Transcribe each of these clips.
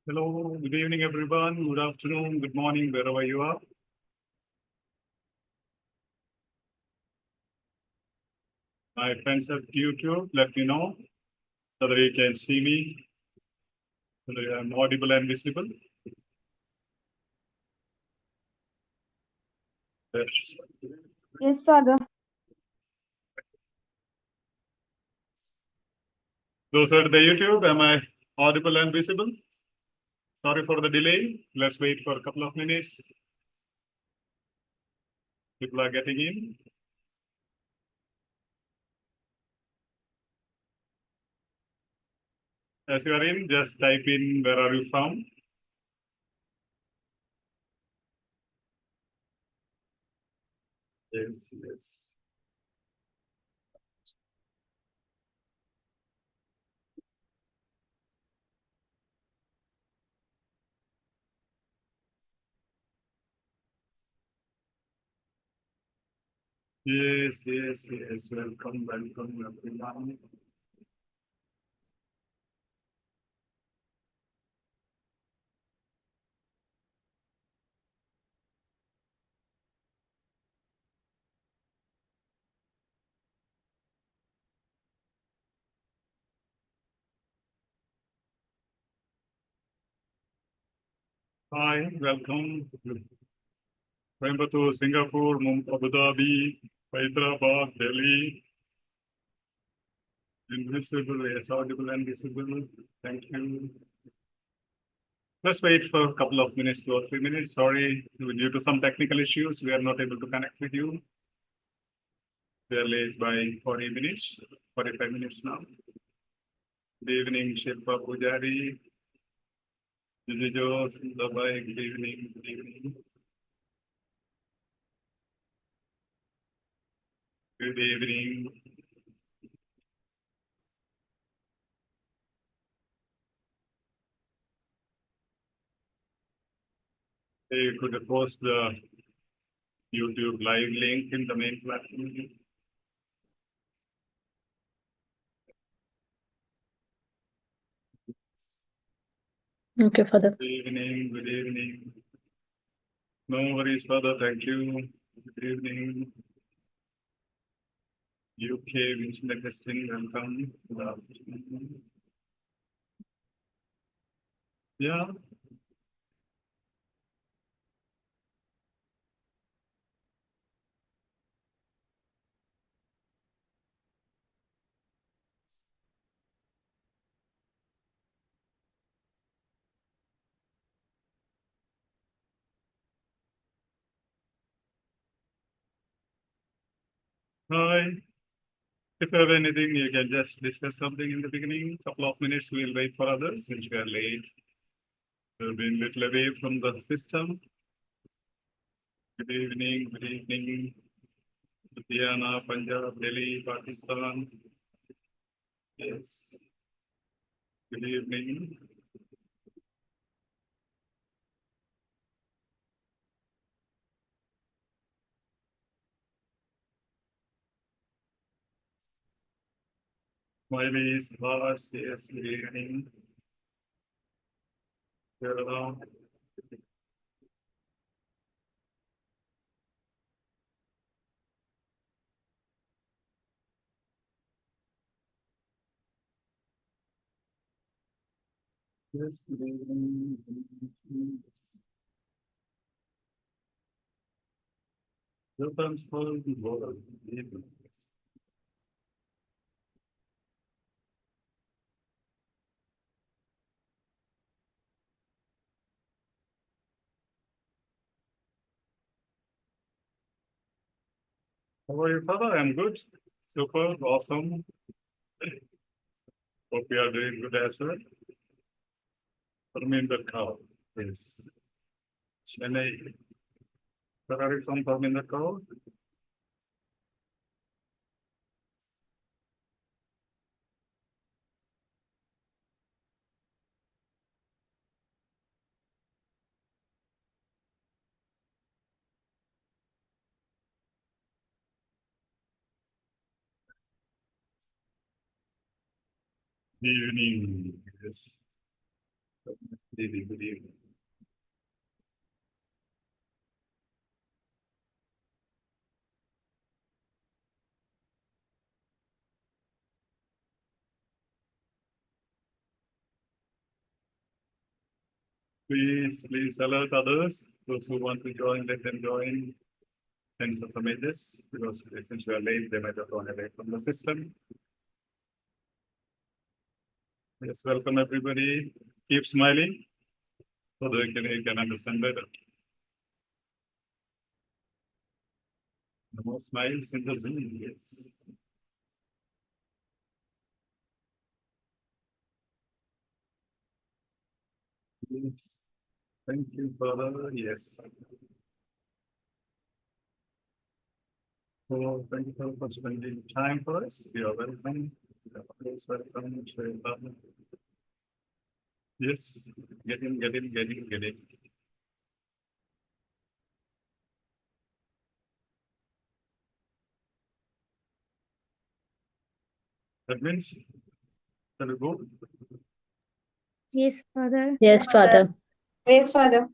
Hello, good evening, everyone. Good afternoon, good morning, wherever you are. My friends at YouTube, let me know whether you can see me, whether I'm audible and visible. Yes. Yes, Father. Those at the YouTube, am I audible and visible? Sorry for the delay. Let's wait for a couple of minutes. People are getting in. As you are in, just type in where are you from. Yes, yes. Yes, yes, yes. Welcome, welcome, everyone. Hi, welcome. Coimbatore, Singapore, Abu Dhabi, Hyderabad, Delhi. Invisible, yes, audible and visible. Thank you. Let's wait for a couple of minutes, 2 or 3 minutes. Sorry, due to some technical issues, we are not able to connect with you. We are late by 40 minutes, 45 minutes now. Good evening, Shilpa Pujari. Jijo, Dubai, good evening, good evening. Good evening. You could post the YouTube live link in the main platform. Okay, Father. Good evening, good evening. No worries, Father, thank you. Good evening. UK, Vincent Testing, welcome. Good afternoon. Yeah. Hi. If you have anything, you can just discuss something in the beginning. Couple of minutes, we'll wait for others since we are late. We've been a little away from the system. Good evening, good evening. Ludhiana, Punjab, Delhi, Pakistan. Yes. Good evening. Smileys, hearts, yes, good evening. Kerala. Yes, good evening. Welcome for the world. How are you, Father? I'm good. Super, awesome. Hope you are doing good as well. Parminder Kaur. Yes. Chennai. Where are you from, Parminder Kaur? Good evening. Yes. Good evening. Good evening. Please alert others. Those who want to join, let them join. Thanks for submit this because since we are late, they might have gone away from the system. Yes, welcome everybody. Keep smiling so that you can understand better. The more smiles in the Zoom, yes. Yes. Thank you, Father. Yes. So thank you for spending time for us. You are welcome. Please welcome. Yes. Get in. That means, shall we go? Yes, Father. Yes, Father. Yes, Father.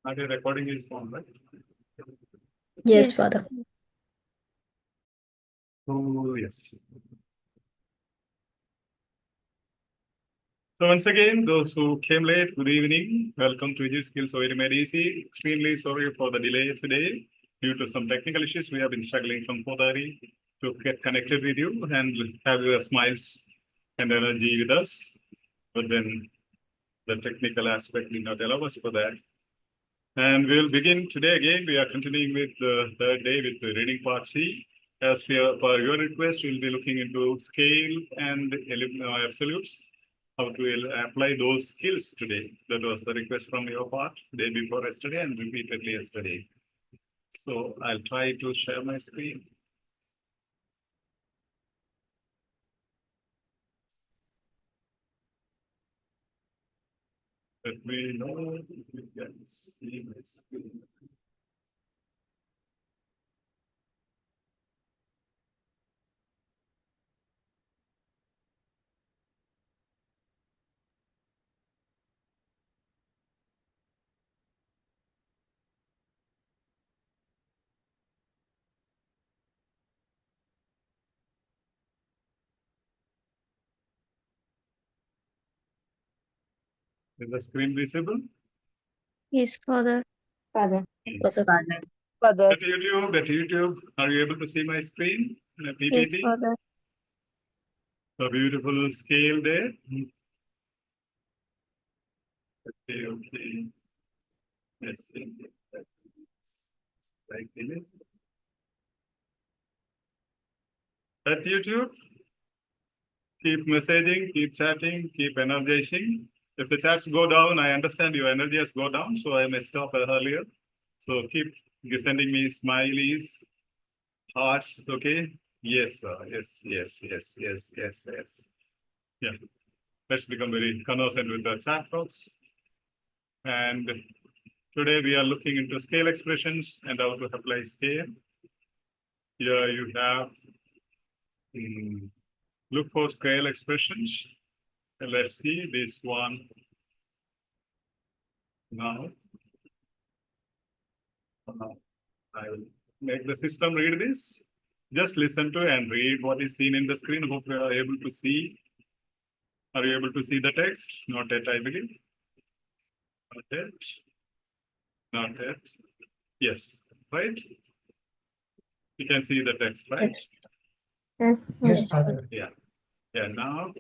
Now the recording is on, right? Yes, Father. Oh, yes. So once again, those who came late, good evening. Welcome to EduSkills OET Made Easy. Extremely sorry for the delay today. Due to some technical issues, we have been struggling from 4:30 to get connected with you and have your smiles and energy with us. But then the technical aspect did not allow us for that. And we'll begin today again. We are continuing with the third day with the reading part C. As per your request, we'll be looking into scale and absolutes, how to apply those skills today. That was the request from your part, day before yesterday and repeatedly yesterday. So I'll try to share my screen. Let me know if you can see my screen. Is the screen visible? Yes, Father. Father. Father. At YouTube, are you able to see my screen? Yes, PPT? Father. A beautiful scale there. Okay. Let's see. Like this. At YouTube, keep messaging, keep chatting, keep energizing. If the chats go down, I understand your energy has go down, so I may stop earlier. So keep sending me smileys, hearts, okay? Yes, sir. Yes. Yeah. Let's become very conversant with the chat box. And today we are looking into scale expressions and how to apply scale. Here you have look for scale expressions. And let's see this one now. I will make the system read this. Just listen to and read what is seen in the screen. Hope you are able to see. Are you able to see the text? Not yet, I believe. Not yet. Not yet. Yes, right? You can see the text, right? Yes. Yes, Father. Yeah. Now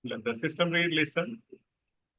let the system read, listen.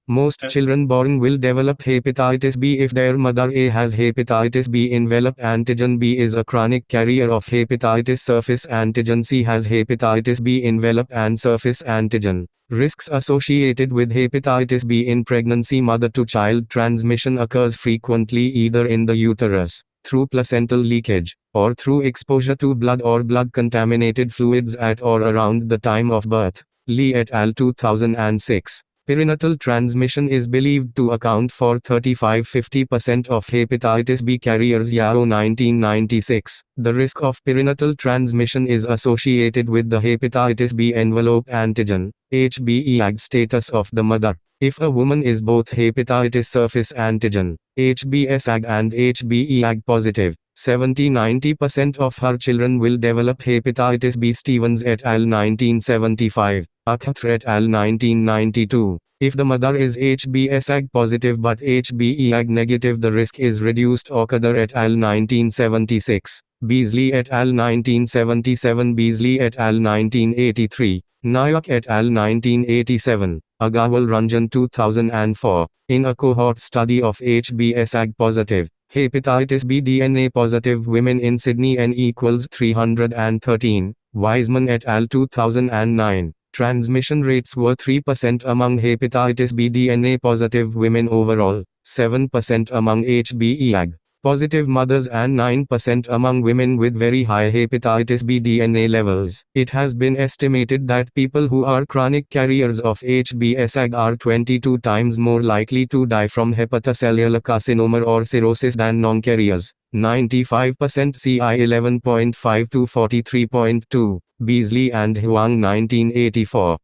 Most children born will develop hepatitis B if their mother A has hepatitis B envelope antigen. B is a chronic carrier of hepatitis surface antigen. C has hepatitis B envelope and surface antigen. Risks associated with hepatitis B in pregnancy. Mother to child transmission occurs frequently either in the uterus, through placental leakage, or through exposure to blood or blood contaminated fluids at or around the time of birth. Lee et al. 2006. Perinatal transmission is believed to account for 35–50% of hepatitis B carriers. Yao 1996. The risk of perinatal transmission is associated with the hepatitis B envelope antigen, HBeAg status of the mother. If a woman is both hepatitis surface antigen, HBsAg and HBeAg positive, 70–90% of her children will develop hepatitis B. Stevens et al. 1975. Akhtar et al. 1992. If the mother is HBsAg positive but HBeAg negative, the risk is reduced. Okadar et al. 1976. Beasley et al. 1977. Beasley et al. 1983. Nayak et al. 1987. Agawal Ranjan 2004. In a cohort study of HBsAg positive, hepatitis B DNA positive women in Sydney N equals 313. Wiseman et al. 2009. Transmission rates were 3% among hepatitis B DNA positive women overall, 7% among HBeAg positive mothers and 9% among women with very high hepatitis B DNA levels. It has been estimated that people who are chronic carriers of HBsAg are 22 times more likely to die from hepatocellular carcinoma or cirrhosis than non-carriers. 95% CI 11.5 to 43.2. Beasley and Huang 1984.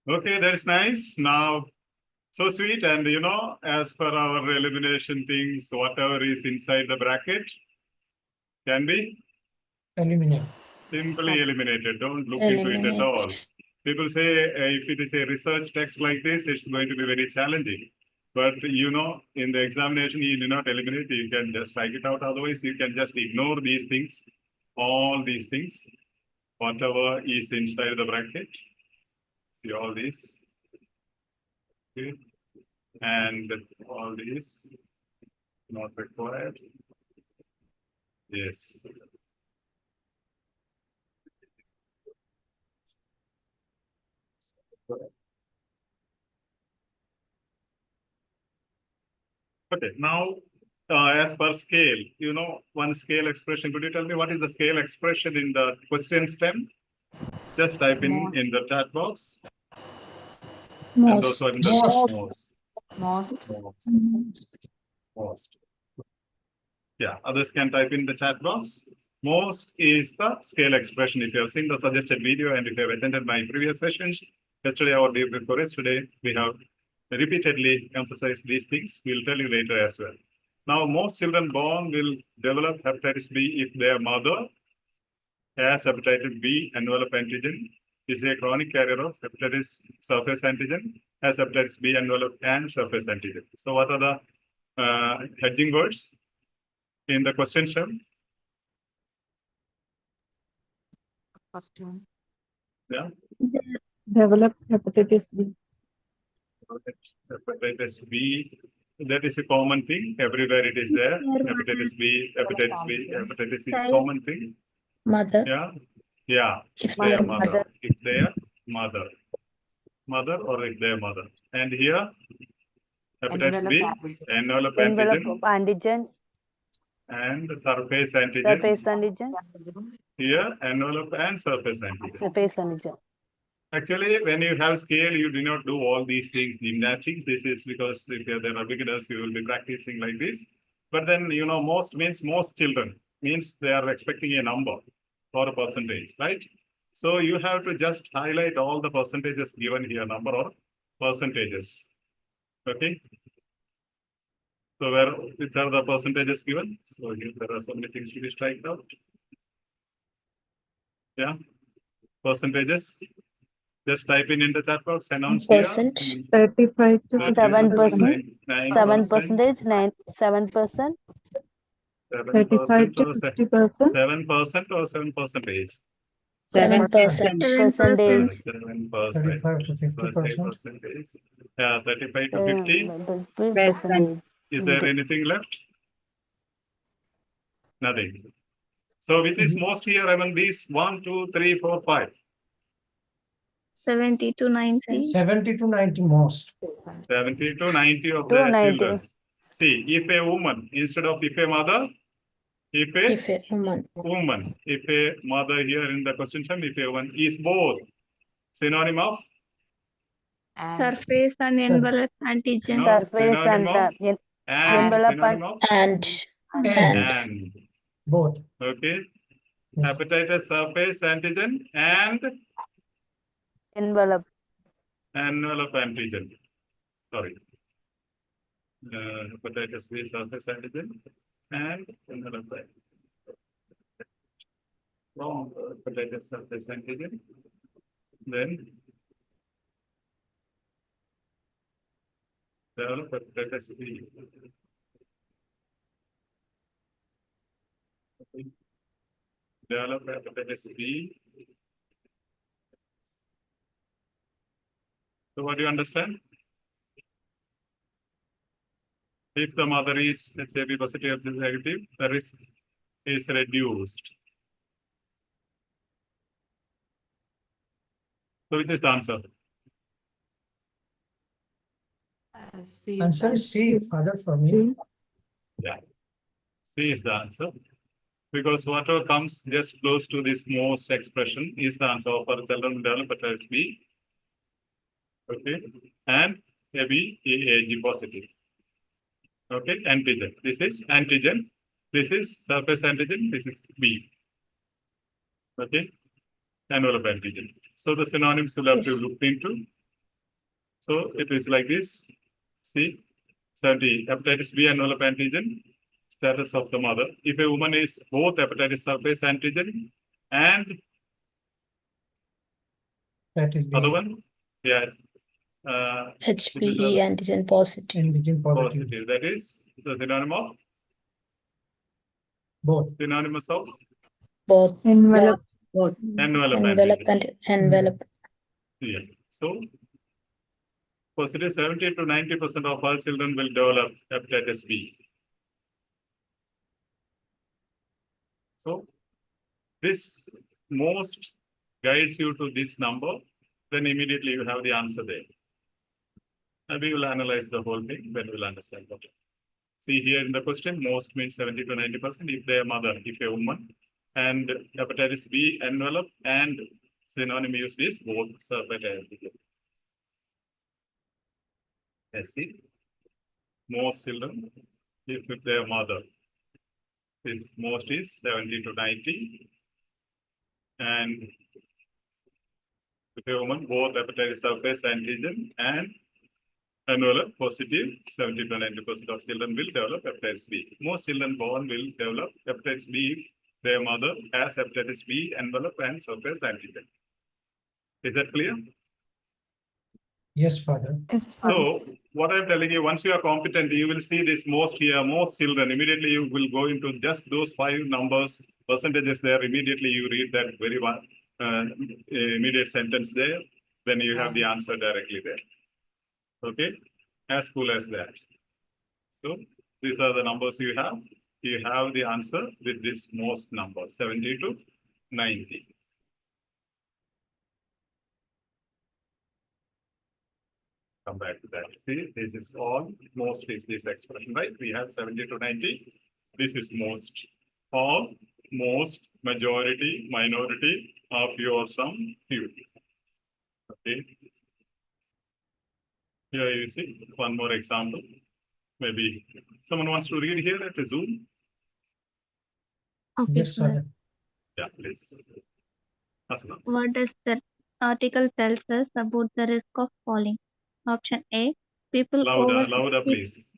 Okay, that's nice. Now, so sweet. And as per our elimination things, whatever is inside the bracket can be Eliminate. simply eliminated. Don't look into it at all. People say if it is a research text like this, it's going to be very challenging. But in the examination, you do not eliminate. You can just write it out. Otherwise, you can just ignore these things, all these things, whatever is inside the bracket. See all these. Okay. And all these not required. Yes. Okay, now as per scale, one scale expression. Could you tell me what is the scale expression in the question stem? Just type in the chat box. And those are in the most. Yeah, others can type in the chat box. Most is the scale expression. If you have seen the suggested video and if you have attended my previous sessions, yesterday or day before yesterday, we have repeatedly emphasized these things. We'll tell you later as well. Now, most children born will develop hepatitis B if their mother has hepatitis B envelope antigen, is a chronic carrier of hepatitis surface antigen, has hepatitis B envelope and surface antigen. So what are the hedging words in the question stem? First one. Yeah. Develop hepatitis B. Hepatitis B, that is a common thing. Everywhere it is there. Hepatitis B, hepatitis is common thing. Mother. Yeah. Yeah. If Their their mother. If their mother. Mother or if their mother. And here, hepatitis B, envelope Antigen. And surface antigen. Surface antigen. Here, envelope and surface antigen. Surface antigen. Actually, when you have scale, you do not do all these things, gymnastics. This is because if there are beginners, you will be practicing like this. But then, most means most children, means they are expecting a number or a percentage, right? So you have to just highlight all the percentages given here, number or percentages. Okay. So which are the percentages given? So here there are so many things to be striked out. Yeah. Percentages. Just type in the chat box, announce percent. 35 to 7%. 7%. 7%. 7%. 35 to 50%. 7% or 7%? 7%. Percentage. 7%. 35 to So say 50%. percentage. Yeah, 35 to 50. Percentage. Is there anything left? Nothing. So which is most here among these 1, 2, 3, 4, 5? 70 to 90. 70 to 90 most. 70 to 90 of To the 90. children. See, if a woman, instead of if a mother, if a woman, if a mother here in the question term, if a woman is both synonym of Surface and Surf- envelope antigen. No, Surface synonym and of and. envelope Synonym of and and. both. Okay. Yes. Hepatitis surface antigen and envelope. envelope antigen. Sorry. Hepatitis B surface antigen and envelope antigen. From hepatitis surface antigen, then develop hepatitis B. Develop hepatitis B. So what do you understand? If the mother is HIV positive or negative, the risk is reduced. So which is the answer? Answer is C, Father, for me. Yeah. C is the answer. Because whatever comes just close to this most expression is the answer for children develop hepatitis B. Okay. And AB AG positive. Okay. Antigen. This is antigen. This is surface antigen. This is B. Okay. Envelope antigen. So the synonyms will have to Yes. look into. So it is like this. See, 70 hepatitis B envelope antigen, status of the mother. If a woman is both hepatitis surface antigen and That is other the one, yes, HBe antigen positive. antigen positive. positive. That is the synonym of Both. synonymous of Both Envelope. envelope envelope antigen. and envelope. Yeah. So positive 70 to 90% of all children will develop hepatitis B. So this most guides you to this number, then immediately you have the answer there. And we will analyze the whole thing, then we'll understand better. See here in the question, most means 70 to 90% if they are mother, if a woman, and hepatitis B envelope and synonym used is both surface antigen. Yes, see, most children, if they are mother, this most is 70 to 90, and if a woman, both hepatitis surface antigen and envelope positive, 70 to 90% of children will develop hepatitis B. Most children born will develop hepatitis B if their mother has hepatitis B envelope and surface antigen. Is that clear? Yes, Father. So what I'm telling you, once you are competent, you will see this most here, most children. Immediately you will go into just those 5 numbers, percentages there. Immediately you read that very one immediate sentence there. Then you have the answer directly there. Okay, as cool as that. So these are the numbers you have. You have the answer with this most number, 70 to 90. Come back to that. See, this is all, most is this expression, right? We have 70 to 90. This is most. All, most, majority, minority of your some few. Okay. Here you see one more example. Maybe someone wants to read here at the Zoom. Okay, Yes, sir. Father. Yeah, please. Asana. What does the article tells us about the risk of falling? Option A, people over Louder, 60 please.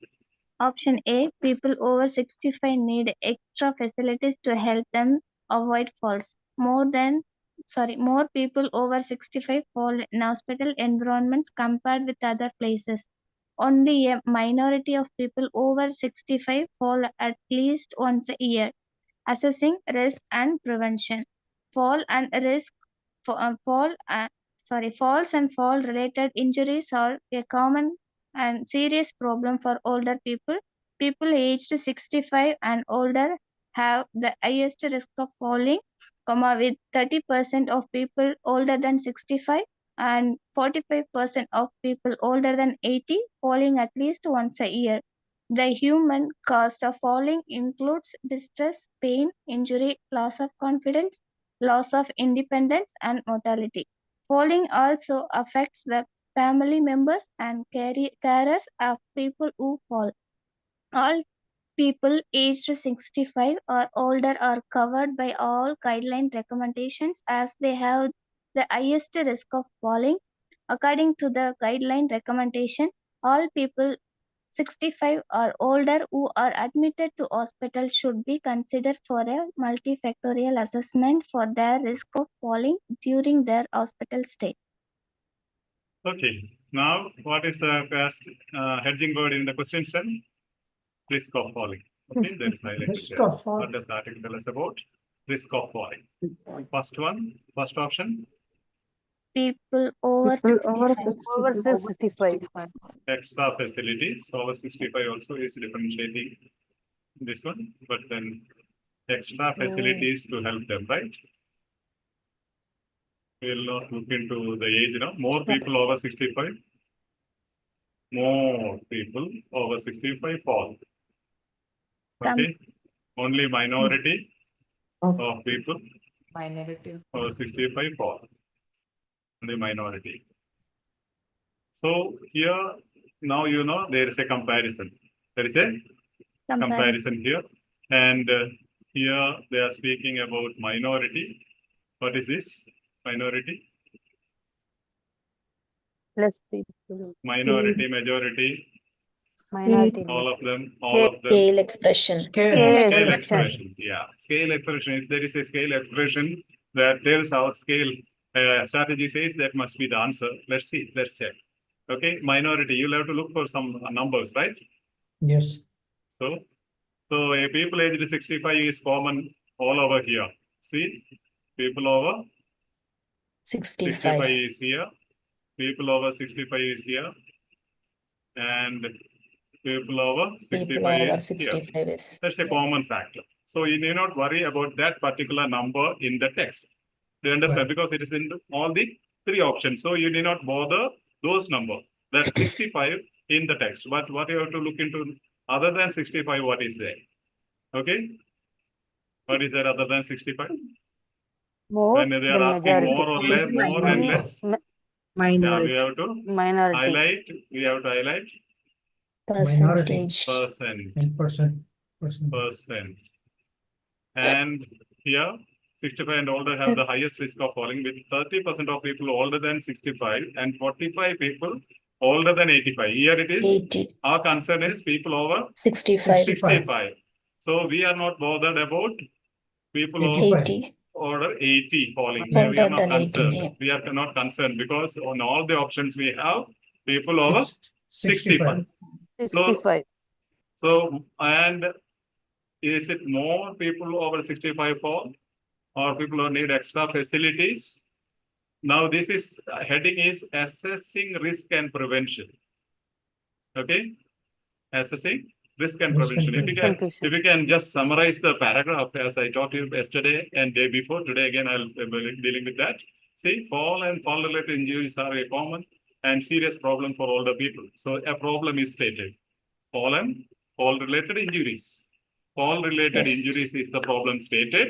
Option A, people over 65 need extra facilities to help them avoid falls. More people over 65 fall in hospital environments compared with other places. Only a minority of people over 65 fall at least once a year. Assessing risk and prevention. Fall and risk for falls and fall related injuries are a common and serious problem for older people. People aged 65 and older have the highest risk of falling, with 30% of people older than 65 and 45% of people older than 80 falling at least once a year. The human cost of falling includes distress, pain, injury, loss of confidence, loss of independence, and mortality. Falling also affects the family members, and carers of people who fall. All people aged 65 or older are covered by all guideline recommendations as they have the highest risk of falling. According to the guideline recommendation, all people 65 or older who are admitted to hospital should be considered for a multifactorial assessment for their risk of falling during their hospital stay. Okay, now what is the hedging word in the question then? Risk of falling. Okay, there is highlighted Risk there. of fall. What does the article tell us about? Risk of falling. First one, first option, People over People 65. over 65. extra facilities. Over 65 also is differentiating this one, but then extra facilities to help them, right? We'll not look into the age now. More people over 65. More people over 65 fall. Okay. Only minority of people over 65 fall. Only minority. So here, now you know there is a comparison. There is a comparison here. And here they are speaking about minority. What is this? Minority? Less people. Minority, majority, Minority. all of them, all of them. Scale expression. Scale. Scale expression, yeah. Scale expression, if there is a scale expression that tells our scale strategy says that must be the answer. Let's see, let's check. Okay, minority, you'll have to look for some numbers, right? Yes. So a people aged 65 is common all over here. See, people over 65 is here. People over 65 is here. And people over 65 People over is here. 65 is. That's a common factor. So you need not worry about that particular number in the text. Do you understand? Right. Because it is in all the three options. So you need not bother those numbers. That's 65 in the text. But what you have to look into other than 65, what is there? Okay? What is there other than 65? More When they are than asking majority. more or less, more and less. Yeah, we have to Minority. highlight. We have to highlight Percentage. percent. In percent. And here, 65 and older have the highest risk of falling, with 30% of people older than 65 and 45 people older than 85. Here it is, 80. our concern is people over 65. 65. So we are not bothered about people over 85. 80. order 80 falling. Older We are not than 80, concerned. yeah. We are not concerned because on all the options we have people over 65. 65. So, and is it more people over 65 fall or people who need extra facilities? Now this is heading is assessing risk and prevention. Okay, assessing risk and Risk and prevention. If you can just summarize the paragraph as I taught you yesterday and day before, today again I'll be dealing with that. See, fall and fall related injuries are a common and serious problem for older people. So a problem is stated. Fall and fall related injuries. Fall related Yes. injuries is the problem stated.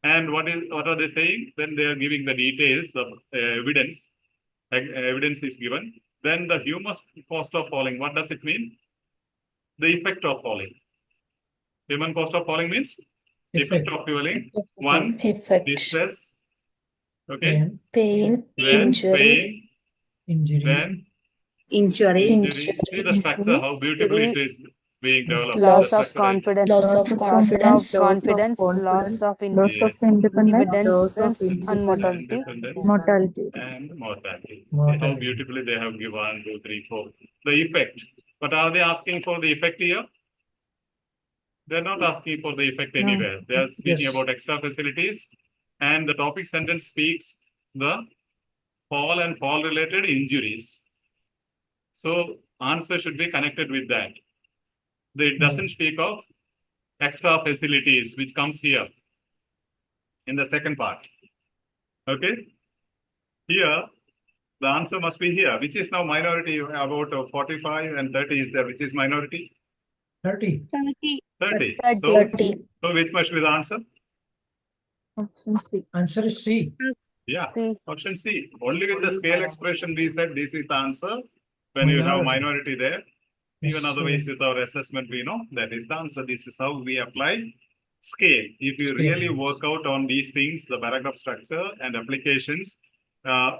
And what are they saying? Then they are giving the details, the evidence. Evidence is given. Then the human cost of falling. What does it mean? The effect of falling. Human cost of falling means effect of falling. One, Effect. distress. Okay. Pain. Then Injury. pain. Injury. Then Injury. see the structure, how beautifully it is being developed. Loss The of structure, right? confidence. Loss of confidence. Loss of Yes. independence and mortality. Independence and mortality. See how Mortality. beautifully they have given 1, 2, 3, 4. The effect. But are they asking for the effect here? They're not asking for the effect anywhere. They are speaking Yes. about extra facilities. And the topic sentence speaks the fall and fall related injuries. So answer should be connected with that. It doesn't speak of extra facilities, which comes here in the second part. Okay. Here, the answer must be here, which is now minority. About 45 and 30 is there, which is minority. 30. 30. 30. So which must be the answer? Answer is C. Yeah, C. option C. Only with the scale expression we said this is the answer. When you have minority there, even otherwise with our assessment we know that is the answer. This is how we apply scale. If you really work out on these things, the paragraph structure and applications,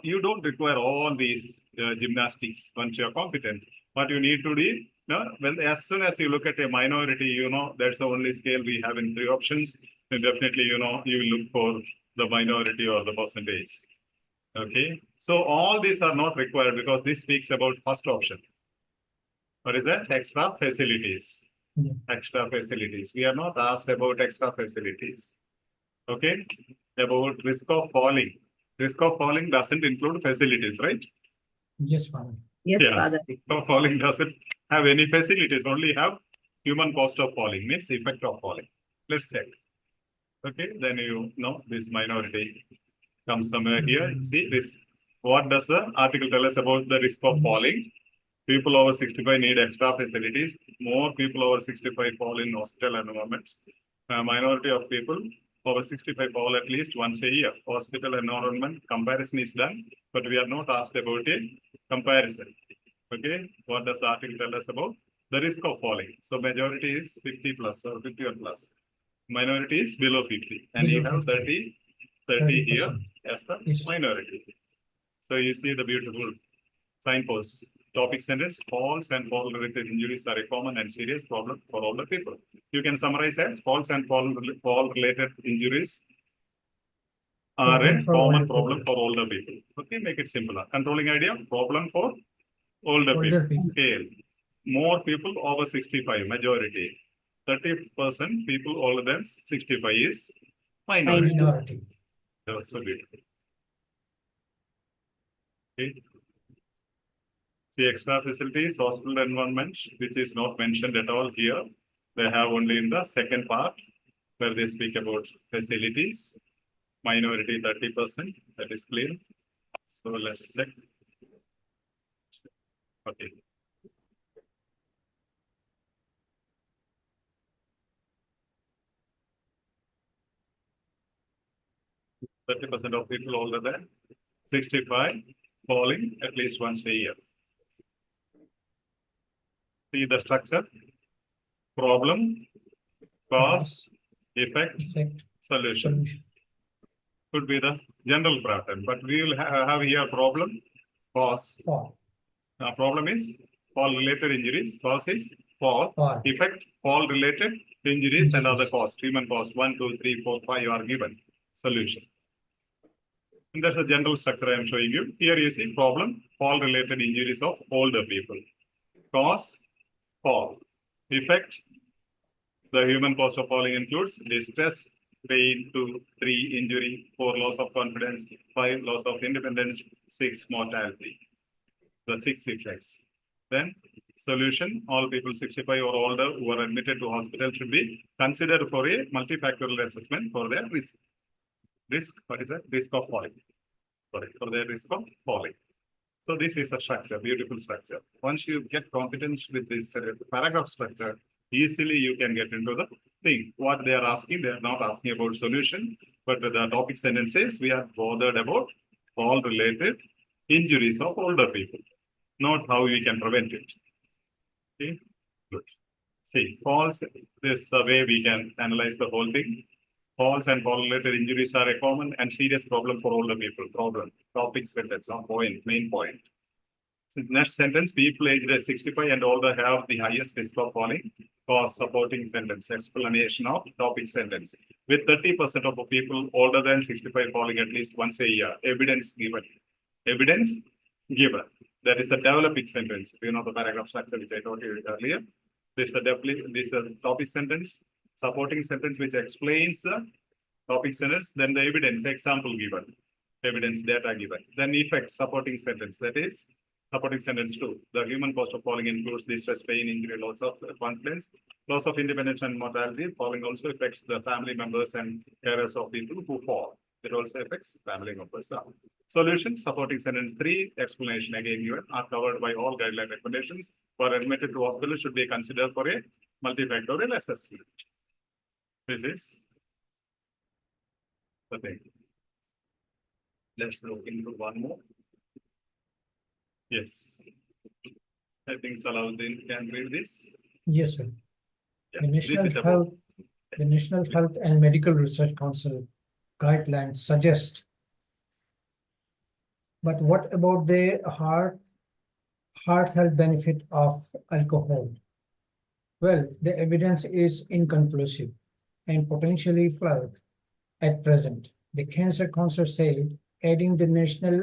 you don't require all these gymnastics once you are competent. What you need to do, when as soon as you look at a minority, you know that's the only scale we have in 3 options. Then definitely, you know, you will look for the minority or the percentage. Okay, so all these are not required because this speaks about first option. What is that? Extra facilities. Yeah. Extra facilities. We are not asked about extra facilities. Okay, about risk of falling. Risk of falling doesn't include facilities, right? Yes, Father. Yes, Yeah, Father. risk of falling doesn't have any facilities, only have human cost of falling, means effect of falling. Let's check. Okay, then you know this minority comes somewhere here. See this. What does the article tell us about the risk of falling? People over 65 need extra facilities. More people over 65 fall in hospital environments. A minority of people over 65 fall at least once a year. Hospital environment comparison is done, but we are not asked about a comparison. Okay, what does the article tell us about? The risk of falling. So majority is 50 plus or 51 plus. Minority is below 50. And you have 30 here as the minority. So you see the beautiful signposts. Topic sentence, falls and fall-related injuries are a common and serious problem for older people. You can summarize as falls and fall-related injuries are a common problem for older people. Okay, make it simpler. Controlling idea, problem for older people. Scale. More people over 65, majority. 30% people older than 65 is minority. That's so beautiful. Okay. The extra facilities, hospital environment, which is not mentioned at all here. They have only in the second part where they speak about facilities. Minority 30%, that is clear. So let's check. Okay. % of people older than 65 falling at least once a year. See the structure, problem, cause, effect, solution. Could be the general pattern, but we will have here problem, cause. Problem is fall-related injuries, cause is fall, effect, fall-related injuries and other cost, human cost, 1, 2, 3, 4, 5 are given, solution. And that's the general structure I am showing you. Here you see problem, fall-related injuries of older people. Cause, fall. Effect, the human cost of falling includes distress, pain, 2, 3, injury, 4, loss of confidence, 5, loss of independence, 6, mortality. The 6 effects. Then solution, all people 65 or older who are admitted to hospital should be considered for a multifactorial assessment for their risk. Risk, what is that? Risk of falling. Sorry, for their risk of falling. So this is a structure, beautiful structure. Once you get competence with this paragraph structure, easily you can get into the thing. What they are asking, they are not asking about solution, but the topic sentences, we are bothered about fall-related injuries of older people, not how we can prevent it. Okay, good. See, falls, this is the way we can analyze the whole thing. Falls and fall-related injuries are a common and serious problem for older people. Problem, topic sentence, point, main point. Next sentence, people aged at 65 and older have the highest risk of falling. Cause, supporting sentence, explanation of topic sentence. With 30% of the people older than 65 falling at least once a year. Evidence given. Evidence given. That is a developing sentence. You know the paragraph structure which I told you earlier. This is a topic sentence. Supporting sentence which explains the topic sentence. Then the evidence, example given. Evidence, data given. Then effect, supporting sentence. That is supporting sentence 2. The human cost of falling includes distress, pain, injury, loss of confidence, loss of independence and mortality. Falling also affects the family members and carers of people who fall. It also affects family members. Solution, supporting sentence 3, explanation again given, are covered by all guideline recommendations. For admitted to hospital should be considered for a multifactorial assessment. This is the thing. Let's look into one more. Yes. I think Salahuddin can read this. Yes, sir. Yeah, The this National is about Health, the National Health and Medical Research Council guidelines suggest. But what about the heart health benefit of alcohol? Well, the evidence is inconclusive and potentially flawed at present. The Cancer Council said adding the National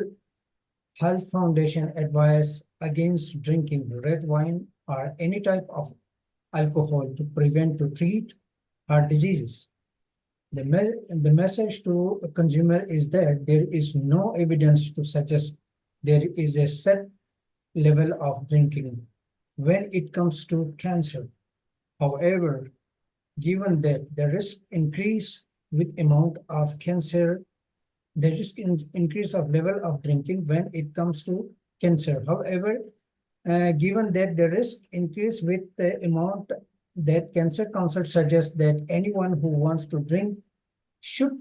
Health Foundation advice against drinking red wine or any type of alcohol to prevent to treat heart diseases. The message to a consumer is that there is no evidence to suggest there is a set level of drinking when it comes to cancer. However, given that the risk increase with amount of cancer, the risk increase of level of drinking when it comes to cancer. However, given that the risk increase with the amount that Cancer Council suggests that anyone who wants to drink should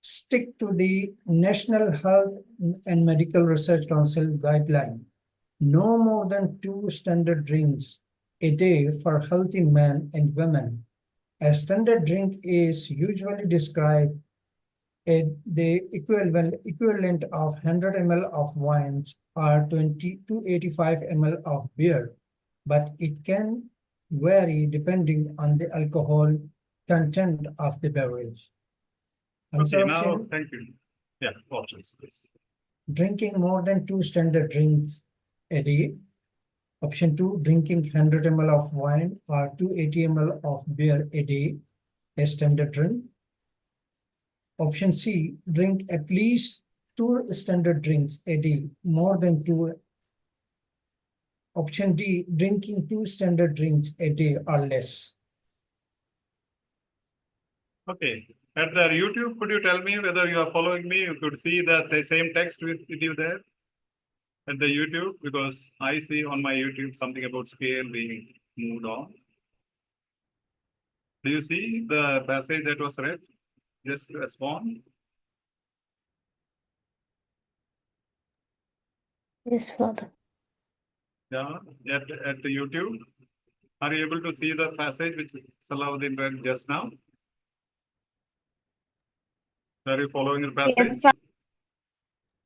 stick to the National Health and Medical Research Council guideline. No more than 2 standard drinks a day for healthy men and women. A standard drink is usually described as the equivalent of 100 ml of wines or 20 to 85 ml of beer, but it can vary depending on the alcohol content of the beverage. okay. Answer Now, option, thank you. Yeah, options, please. drinking more than 2 standard drinks a day. Option 2, drinking 100 ml of wine or 280 ml of beer a day, a standard drink. Option C, drink at least 2 standard drinks a day, more than 2. Option D, drinking 2 standard drinks a day or less. Okay. At the YouTube, could you tell me whether you are following me? You could see that the same text with you there at the YouTube, because I see on my YouTube something about scale being moved on. Do you see the passage that was read? Just respond. Yes, Father. Yeah, at the YouTube. Are you able to see the passage which Salahuddin read just now? Are you following the passage?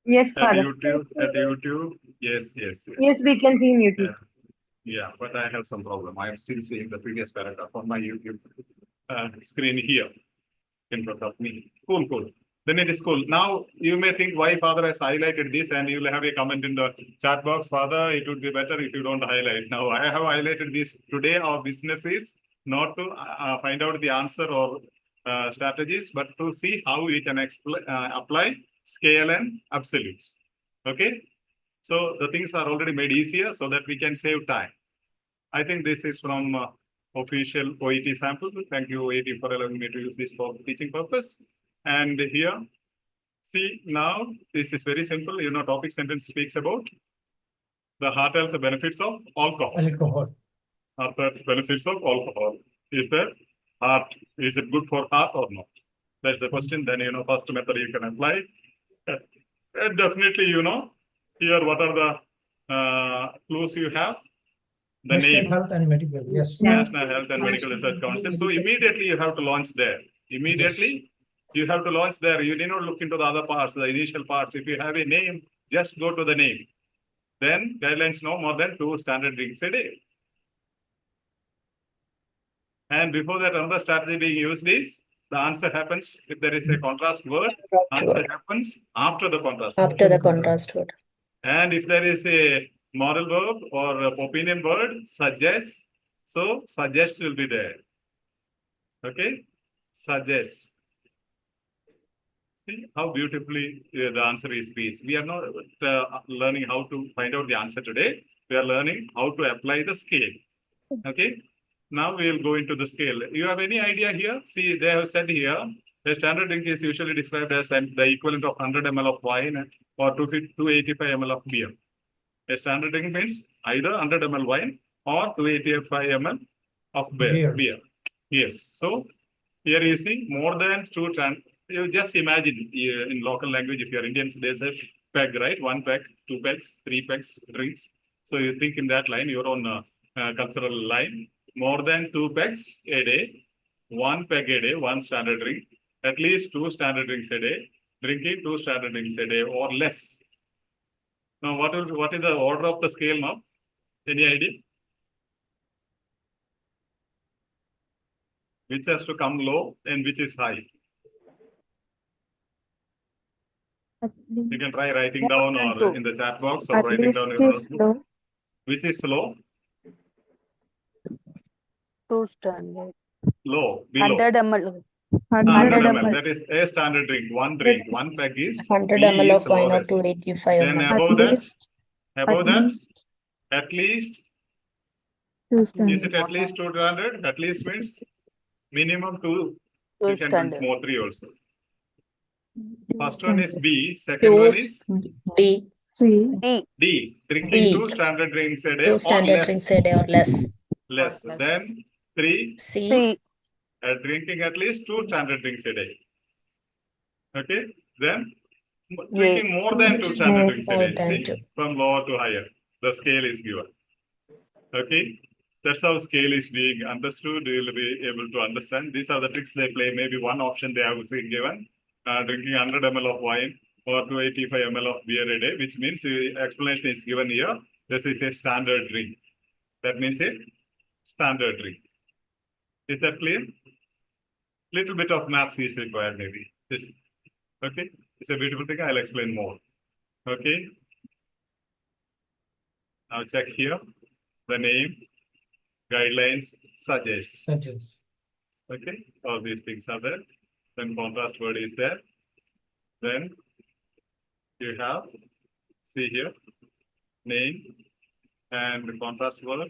Yes, At Father. YouTube. Yes. Yes, we can see in YouTube. Yeah, but I have some problem. I am still seeing the previous paragraph on my YouTube screen here in front of me. Cool. Then it is cool. Now you may think why Father has highlighted this, and you will have a comment in the chat box. Father, it would be better if you don't highlight. Now I have highlighted this today. Our business is not to find out the answer or strategies, but to see how we can apply scale and absolutes. Okay. So the things are already made easier so that we can save time. I think this is from official OET sample. Thank you, OET, for allowing me to use this for teaching purpose. And here, see, now this is very simple. Topic sentence speaks about the heart health benefits of alcohol. Heart health benefits of alcohol. Is it good for heart or not? That's the question. Then, first method you can apply. And definitely, here, what are the clues you have? The National name. Health and Medical, yes. National Health and Medical Research Council. So immediately you have to launch there. Immediately you have to launch there. You did not look into the other parts, the initial parts. If you have a name, just go to the name. Then guidelines no more than 2 standard drinks a day. And before that, another strategy being used is the answer happens if there is a contrast word. Answer happens after the contrast. After the contrast word. And if there is a modal verb or opinion word, suggests. So suggests will be there. Okay, suggests. See how beautifully the answer is reached. We are not learning how to find out the answer today. We are learning how to apply the scale. Okay. Now we will go into the scale. You have any idea here? See, they have said here, the standard drink is usually described as the equivalent of 100 ml of wine or 285 ml of beer. A standard drink means either 100 ml wine or 285 ml of beer. Yes. So here you see more than 2 You just imagine in local language, if you're Indians, there's a peg, right? 1 peg, 2 pegs, 3 pegs, drinks. So you think in that line, your own cultural line, more than 2 pegs a day, 1 peg a day, 1 standard drink, at least 2 standard drinks a day, drinking 2 standard drinks a day or less. Now, what is the order of the scale now? Any idea? Which has to come low and which is high? You can try writing down or in the chat box or writing down in your notebook. Which is low? 2 standard. Low, below. 100 ml. 100 ml. ml. That is a standard drink. One drink. 1 peg is 100 B ml is of wine or lowest. 285 Then ml. above that, at least. Is it at least 200? At least means minimum 2. 2 You can drink standard. more 3 also. First one is B. Second one is D. D. D. Drinking D. 2 standard drinks a day 2 or standard less. drinks a day or less. Less. Then 3. C. C. Drinking at least 2 standard drinks a day. Okay. Then drinking more than 2 standard drinks a More day. than See, 2. from lower to higher, the scale is given. Okay. That's how scale is being understood. You will be able to understand. These are the tricks they play. Maybe one option they have given, drinking 100 ml of wine or 285 ml of beer a day, which means explanation is given here. This is a standard drink. That means a standard drink. Is that clear? Little bit of maths is required, maybe. Yes. Okay. It's a beautiful thing. I'll explain more. Okay. Now check here. The name, guidelines, suggest. Okay. All these things are there. Then contrast word is there. Then you have, see here, name and the contrast word,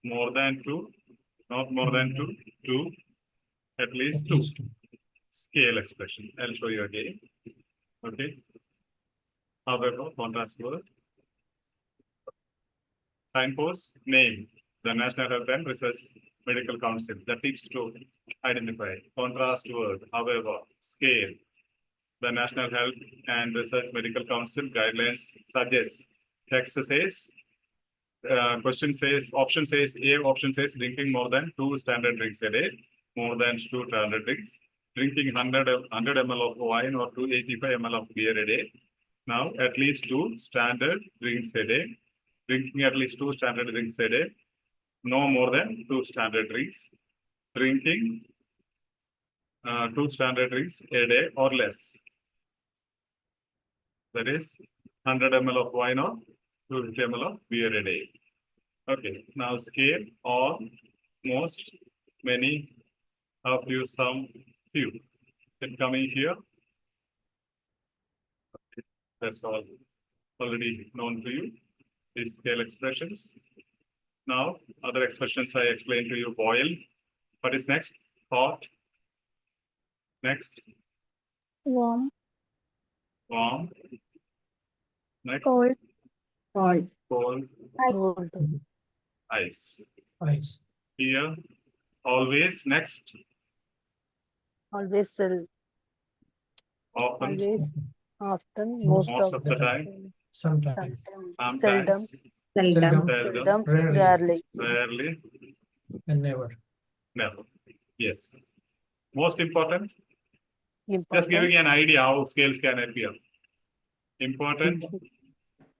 more than 2, not more than 2, 2, at least 2. Scale expression. I'll show you again. Okay. However, contrast word. Signpost, name, the National Health and Research Medical Council, the tips to identify. Contrast word, however, scale, the National Health and Research Medical Council guidelines suggest. Text says, question says, option says, A option says drinking more than 2 standard drinks a day, more than 2 standard drinks, drinking 100 ml of wine or 285 ml of beer a day. Now, at least 2 standard drinks a day, drinking at least 2 standard drinks a day, no more than 2 standard drinks, drinking 2 standard drinks a day or less. That is 100 ml of wine or 250 ml of beer a day. Okay, now scale or most, many, of you, some, few. Then coming here. Okay, that's all already known to you. These scale expressions. Now, other expressions I explained to you, boil. What is next? Hot. Next, Warm. warm. Next, Cold. Cold. cold, Cold. ice. Ice. Here, always. Next, Always, often, always, often, Most most of of the time, Sometimes. sometimes, Seldom. seldom, Rarely. rarely. And never. never. Yes. Most important, just Important, giving an idea how scales can appear. Important,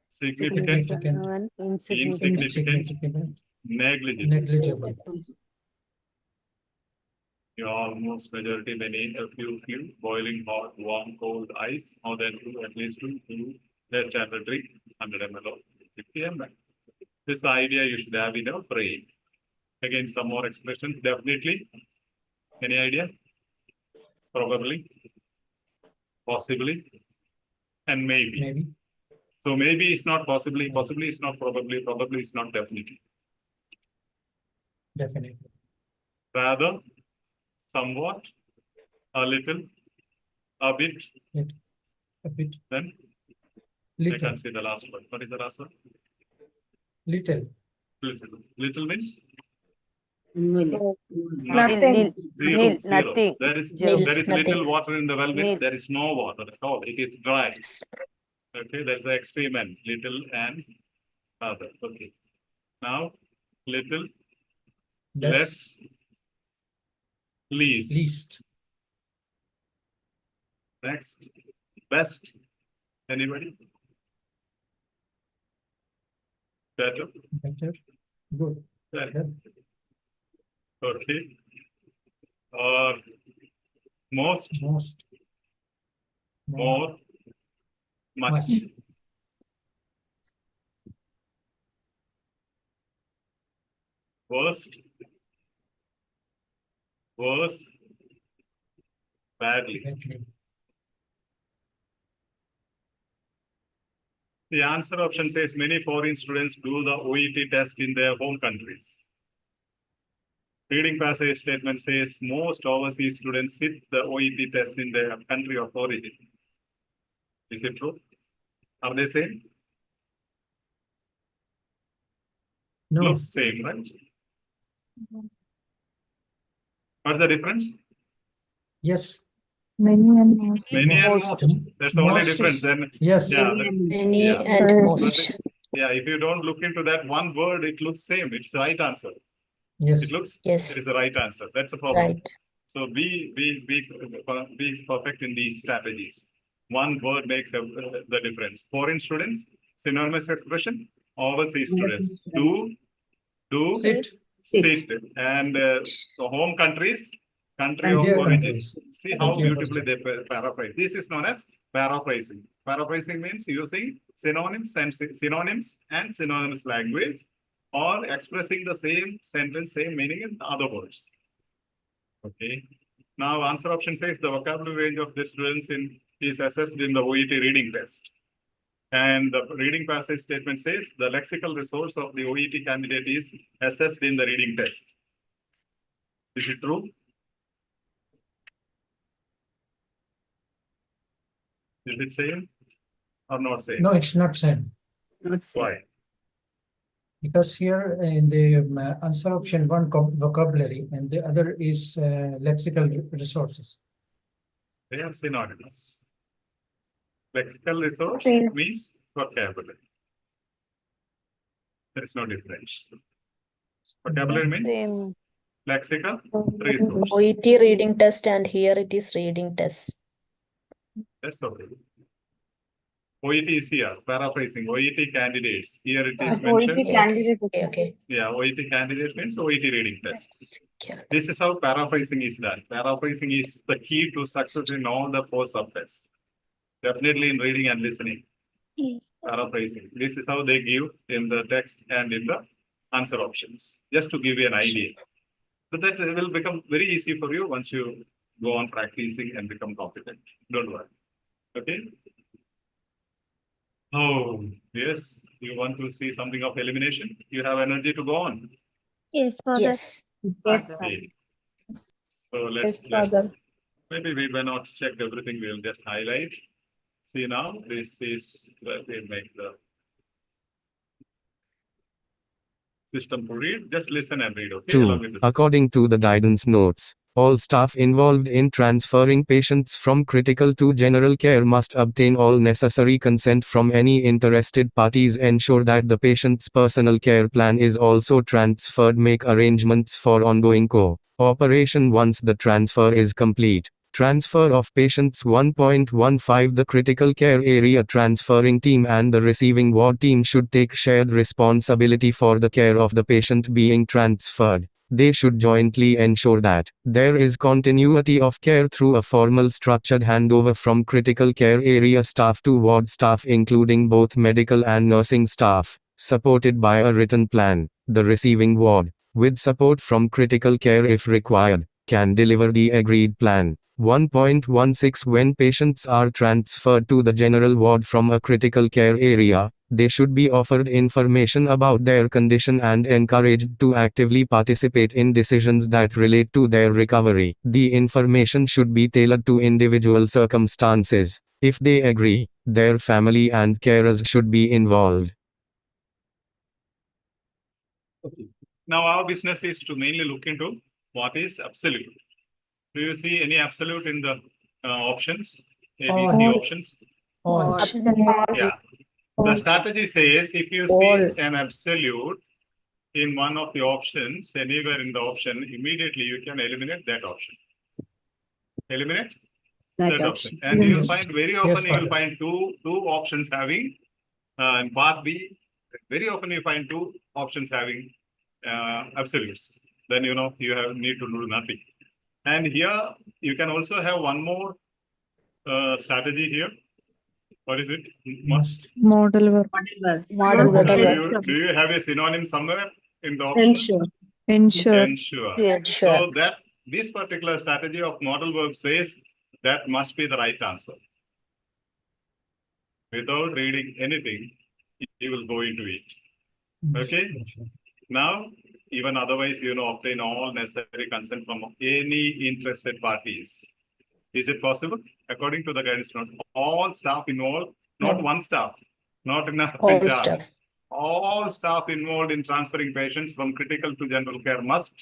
significant, and insignificant. Insignificant. negligible. Negligible. You almost majority, many, a few, boiling hot, warm, cold, ice, more than 2, at least 2, their standard drink, 100 ml of 50 ml. This idea you should have in your brain. Again, some more expressions, definitely. Any idea? Probably, possibly, and maybe. Maybe. So maybe it's not possibly it's not probably it's not definitely. Definitely. Rather, somewhat, a little, a bit, A bit. then I Little. can see the last one. What is the last one? Little. Little. Little means Nil. Nothing. Zero. Nil, Zero. nothing. There is Zero. there is Nothing. little water in the well mix. Nil. There is no water at all. It is dry. Yes. Okay, that's the extreme end. Little and other. Okay. Now, little, less, least. least, Next, best. Anybody? Better. better, good, Better. Okay. Or most, most, more, much. much, Worst, worse, badly. badly. The answer option says many foreign students do the OET test in their home countries. Reading passage statement says most overseas students sit the OET test in their country of origin. Is it true? Are they same? No, Looks same, right? What's the difference? yes, Many and most. Many and Most. most. That's the only Most difference. is- Then, yes, yeah, Many Yeah. and But- most. yeah. If you don't look into that one word, it looks same. It's the right answer. yes, It looks. Yes. It is the right answer. That's the problem. Right. So be perfect in these strategies. One word makes the difference. Foreign students, synonymous expression. Overseas students, do, sit, sit. And the home countries, country and of their origin. countries. See how Country of beautifully they paraphrase. This is known as paraphrasing. Paraphrasing means using synonyms and synonymous language, or expressing the same sentence, same meaning in other words. Okay. Now, answer option says the vocabulary range of the students is assessed in the OET reading test. And the reading passage statement says the lexical resource of the OET candidate is assessed in the reading test. Is it true? Is it same or not same? No, it's not same, Not same. Why? because here in the answer option one vocabulary and the other is lexical resources. They are synonymous. Lexical resource Okay. means vocabulary. There is no difference. Vocabulary means Same. lexical resource. OET reading test and here it is reading test. That's okay. OET is here, paraphrasing, OET candidates. Here it is mentioned. OET candidate is Okay, okay. Yeah, OET candidate means OET reading test. Secure. This is how paraphrasing is done. Paraphrasing is the key to success in all the 4 subtests. Definitely in reading and listening. Yes. Paraphrasing. This is how they give in the text and in the answer options, just to give you an idea. So that will become very easy for you once you go on practicing and become competent. Don't worry. Okay. Oh, yes. You want to see something of elimination? You have energy to go on. Yes, Father. Yes. Yes, Okay. So Yes, Father. maybe we may not check everything. We'll just highlight. See now, this is where we make the system to read. Just listen and read, okay? 2. Along with this. According to the guidance notes, all staff involved in transferring patients from critical to general care must obtain all necessary consent from any interested parties, ensure that the patient's personal care plan is also transferred, make arrangements for ongoing cooperation once the transfer is complete. Transfer of patients 1.15 The critical care area transferring team and the receiving ward team should take shared responsibility for the care of the patient being transferred. They should jointly ensure that there is continuity of care through a formal structured handover from critical care area staff to ward staff, including both medical and nursing staff, supported by a written plan. The receiving ward, with support from critical care if required, can deliver the agreed plan. 1.16 When patients are transferred to the general ward from a critical care area, they should be offered information about their condition and encouraged to actively participate in decisions that relate to their recovery. The information should be tailored to individual circumstances. If they agree, their family and carers should be involved. Okay. Now our business is to mainly look into what is absolute. Do you see any absolute in the options? ABC All. options? All. Yeah. The strategy says if you see an absolute in one of the options, anywhere in the option, immediately you can eliminate that option. Eliminate that option. And you will Yes. find very Yes, often you will Father. find two options having in part B, very often you find two options having absolutes. Then you know you have need to do nothing. And here you can also have one more strategy here. What is it? Must. Model verb. Model Do verb. you have a synonym somewhere in the options? Ensure. Ensure. Yes. So that this particular strategy of modal verb says that must be the right answer. Without reading anything, you will go into it. Okay. Now, even otherwise, obtain all necessary consent from any interested parties. Is it possible? According to the guidance note, all staff involved, not one staff, not in All charge. staff. All staff involved in transferring patients from critical to general care must,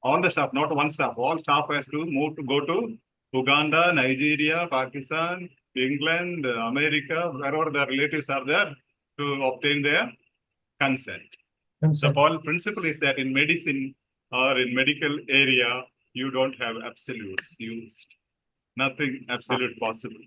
all the staff, not one staff, all staff has to go to Uganda, Nigeria, Pakistan, England, America, wherever their relatives are there to obtain their consent. The whole principle is that in medicine or in medical area, you don't have absolutes used. Nothing absolute possible.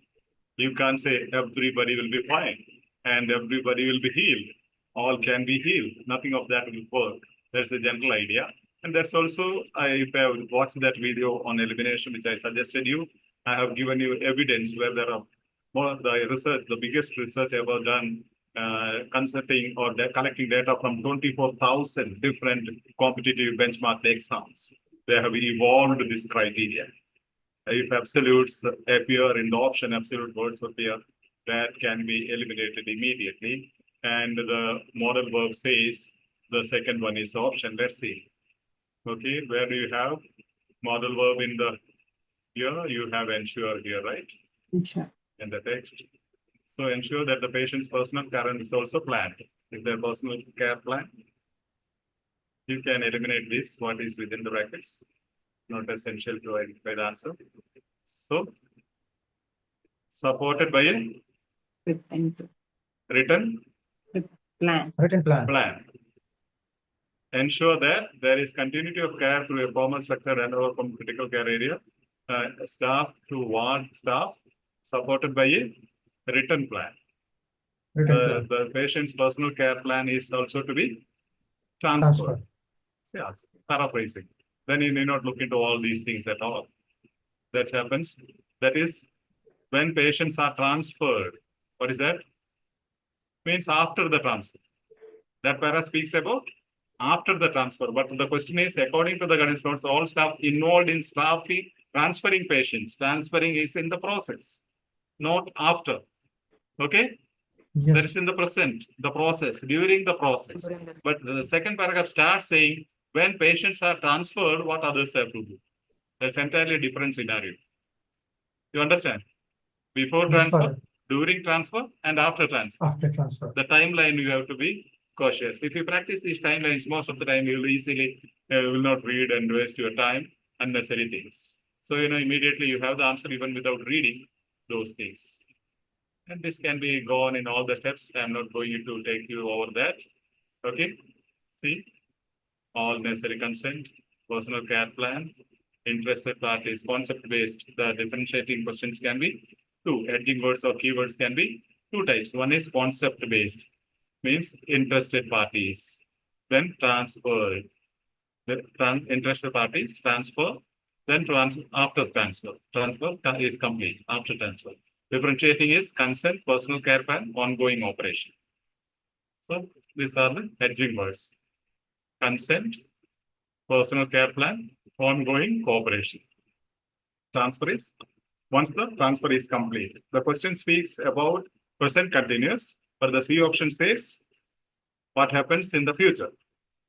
You can't say everybody will be fine and everybody will be healed. All can be healed. Nothing of that will work. That's a general idea. And that's also, if I have watched that video on elimination, which I suggested you, I have given you evidence where there are more the research, the biggest research ever done, consulting or collecting data from 24,000 different competitive benchmark exams. They have evolved this criteria. If absolutes appear in the option, absolute words appear, that can be eliminated immediately. And the modal verb says the second one is the option. Let's see. Okay, where do you have modal verb in the here? You have ensure here, right? Ensure. In the text. So ensure that the patient's personal care is also planned. If their personal care plan, you can eliminate this, what is within the brackets. Not essential to identify the answer. So, supported by a written Plan. plan. Ensure that there is continuity of care through a formal structured handover from critical care area, staff to ward staff, supported by a written plan. The patient's personal care plan is also to be transferred. Yes, paraphrasing. Then you need not look into all these things at all. That happens. That is when patients are transferred. What is that? Means after the transfer. That para speaks about after the transfer. But the question is, according to the guidance notes, all staff involved in transferring patients. Transferring is in the process, not after. Okay? Yes. That is in the present, the process, during the process. But the second paragraph starts saying, when patients are transferred, what others have to do? That's entirely different scenario. You understand? Before transfer, during transfer, and after transfer. After transfer. The timeline you have to be cautious. If you practice these timelines, most of the time you will easily will not read and waste your time, unnecessary things. So, immediately you have the answer even without reading those things. And this can be gone in all the steps. I'm not going to take you over that. Okay. See, all necessary consent, personal care plan, interested parties, concept-based. The differentiating questions can be two. Hedging words or keywords can be two types. One is concept-based, means interested parties. Then transferred. The interested parties transfer. Then after transfer. Transfer is complete after transfer. Differentiating is consent, personal care plan, ongoing operation. So these are the hedging words. Consent, personal care plan, ongoing cooperation. Transfer is, once the transfer is complete. The question speaks about present continuous, but the C option says what happens in the future.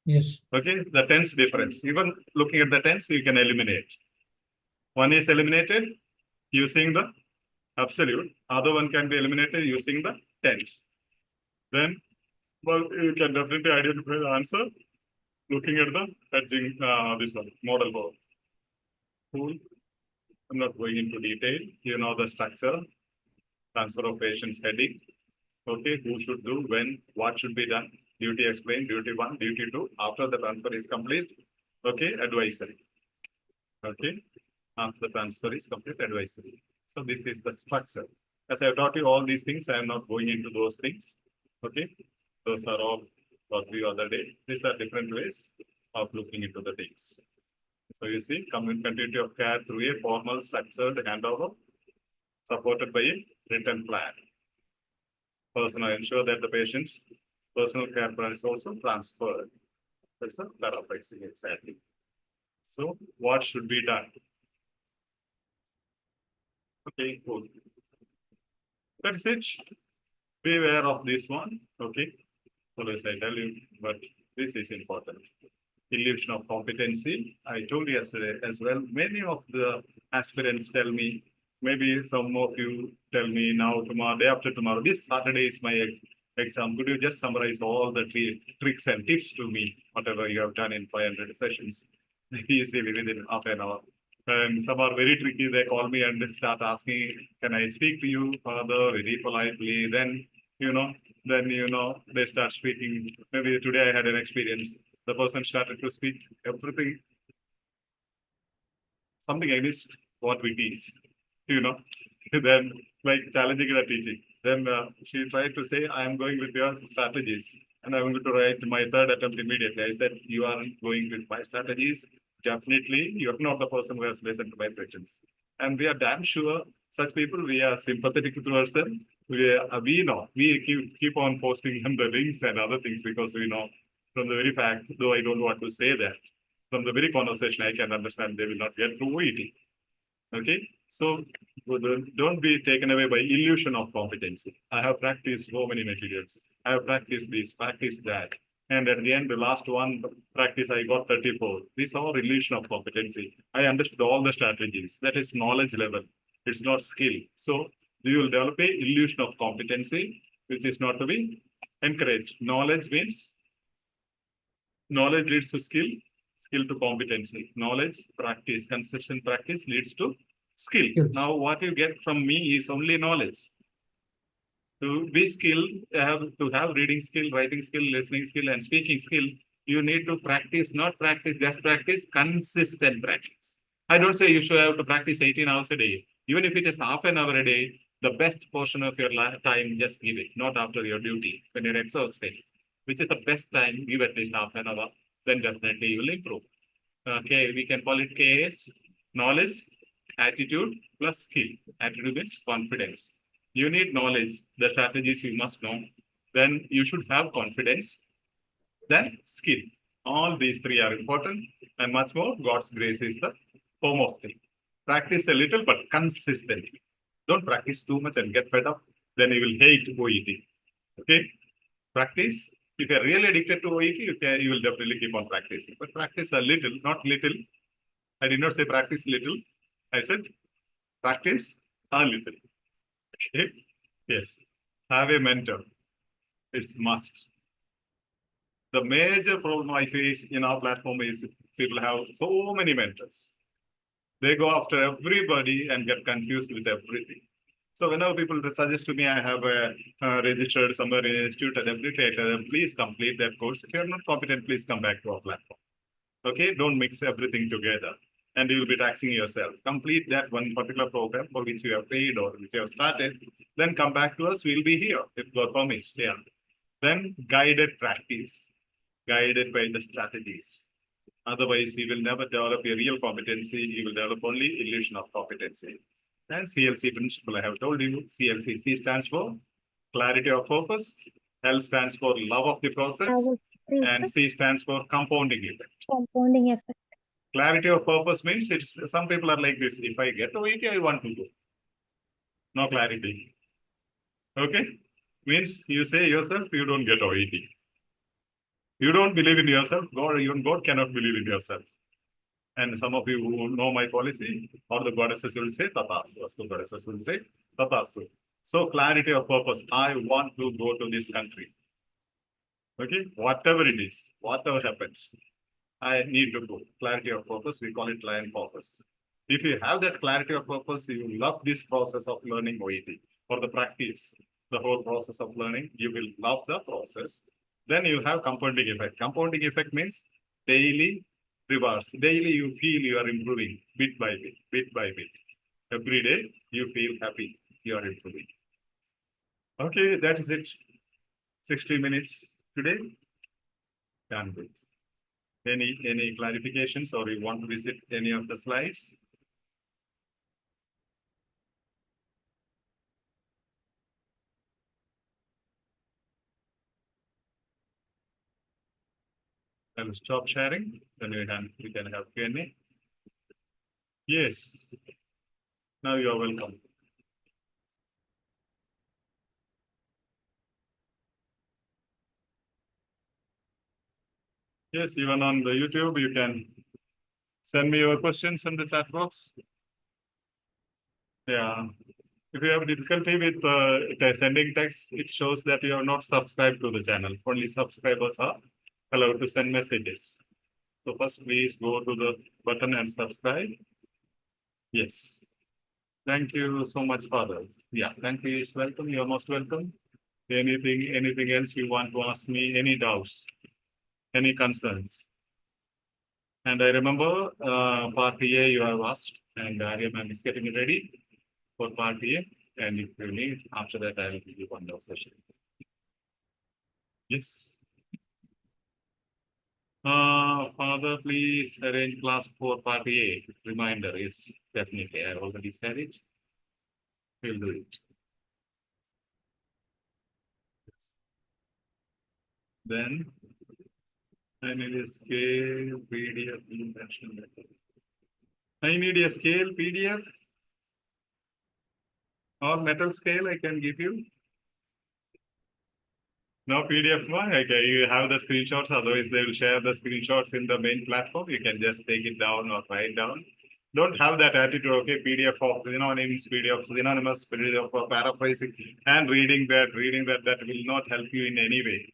Yes. Okay, the tense difference. Even looking at the tense, you can eliminate. One is eliminated using the absolute. Other one can be eliminated using the tense. Then, well, you can definitely identify the answer looking at the hedging, this one, model verb. Cool. I'm not going into detail. You know the structure, transfer of patients heading. Okay, who should do, when, what should be done, duty explained, duty 1, duty 2, after the transfer is complete. Okay, advisory. Okay, after the transfer is complete, advisory. So this is the structure. As I have taught you all these things, I am not going into those things. Okay, those are all for the other day. These are different ways of looking into the things. So you see, continuity of care through a formal structured handover supported by a written plan. Personal, ensure that the patient's personal care plan is also transferred. That's a paraphrasing exactly. So what should be done? Okay, cool. That's it. Be aware of this one. Okay. So as I tell you, but this is important. Illusion of competency. I told you yesterday as well. Many of the aspirants tell me, maybe some of you tell me now, tomorrow, day after tomorrow, this Saturday is my exam. Could you just summarize all the tricks and tips to me, whatever you have done in 500 sessions, easily within half an hour? And some are very tricky. They call me and they start asking, can I speak to you further very politely? Then, they start speaking. Maybe today I had an experience. The person started to speak everything, something against what we teach, then like challenging the teaching. Then she tried to say, I am going with your strategies and I'm going to write my third attempt immediately. I said, you aren't going with my strategies. Definitely, you're not the person who has listened to my sessions. And we are damn sure such people, we are sympathetic towards them. We know, we keep on posting them the links and other things because we know from the very fact, though I don't want to say that, from the very conversation, I can understand they will not get through OET. Okay, so don't be taken away by illusion of competency. I have practiced so many materials. I have practiced this, practiced that. And at the end, the last one practice, I got 34. These are illusion of competency. I understood all the strategies. That is knowledge level. It's not skill. So you will develop a illusion of competency, which is not to be encouraged. Knowledge means knowledge leads to skill, skill to competency. Knowledge, practice, consistent practice leads to skill. Skills. Now, what you get from me is only knowledge. To be skilled, to have reading skill, writing skill, listening skill, and speaking skill, you need to practice, not practice, just practice, consistent practice. I don't say you should have to practice 18 hours a day. Even if it is half an hour a day, the best portion of your time, just give it, not after your duty, when you're exhausted. Which is the best time, give at least half an hour, then definitely you will improve. Okay, we can call it KS, knowledge, attitude plus skill. Attitude means confidence. You need knowledge, the strategies you must know. Then you should have confidence. Then skill. All these three are important and much more. God's grace is the foremost thing. Practice a little but consistently. Don't practice too much and get fed up. Then you will hate OET. Okay? Practice. If you're really addicted to OET, you will definitely keep on practicing. But practice a little, not little. I did not say practice little. I said practice a little. Okay? Yes. Have a mentor. It's must. The major problem I face in our platform is people have so many mentors. They go after everybody and get confused with everything. So whenever people suggest to me, I have registered somewhere in an institute at every theater, please complete that course. If you're not competent, please come back to our platform. Okay, don't mix everything together and you'll be taxing yourself. Complete that one particular program for which you have paid or which you have started, then come back to us, we'll be here if God permits. Yeah. Then guided practice, guided by the strategies. Otherwise, you will never develop a real competency. You will develop only illusion of competency. And CLC principle, I have told you, CLC, C stands for clarity of focus, L stands for love of the process, and C stands for compounding effect. Compounding effect. Clarity of purpose means some people are like this. If I get OET, I want to go. No clarity. Okay? Means you say yourself, you don't get OET. You don't believe in yourself, even God cannot believe in yourself. And some of you who know my policy, or the goddesses will say, Tatastu. The goddesses will say, Tatastu. So clarity of purpose, I want to go to this country. Okay, whatever it is, whatever happens, I need to go. Clarity of purpose, we call it line purpose. If you have that clarity of purpose, you love this process of learning OET or the practice, the whole process of learning, you will love the process. Then you have compounding effect. Compounding effect means daily rewards. Daily you feel you are improving bit by bit, bit by bit. Every day you feel happy you are improving. Okay, that is it. 60 minutes today. Done with. Any clarifications, or you want to visit any of the slides? I will stop sharing. Then we can have Q&A. Yes. Now you are welcome. Yes, even on the YouTube, you can send me your questions in the chat box. Yeah. If you have difficulty with sending text, it shows that you are not subscribed to the channel. Only subscribers are allowed to send messages. So first, please go to the button and subscribe. Yes. Thank you so much, Father. Yeah, thank you. Is welcome. You're most welcome. Anything else you want to ask me? Any doubts? Any concerns? And I remember part A you have asked, and Aryaman is getting ready for part A. And if you need, after that, I will give you one more session. Yes. Father, please arrange class for part A. Reminder is definitely, I already said it. We'll do it. Then I need a scale, PDF, international method. I need a scale, PDF, or metal scale I can give you. No PDF one. Okay, you have the screenshots, otherwise they will share the screenshots in the main platform. You can just take it down or write down. Don't have that attitude, okay, PDF of synonyms, PDF of synonymous, PDF of paraphrasing, and reading that will not help you in any way.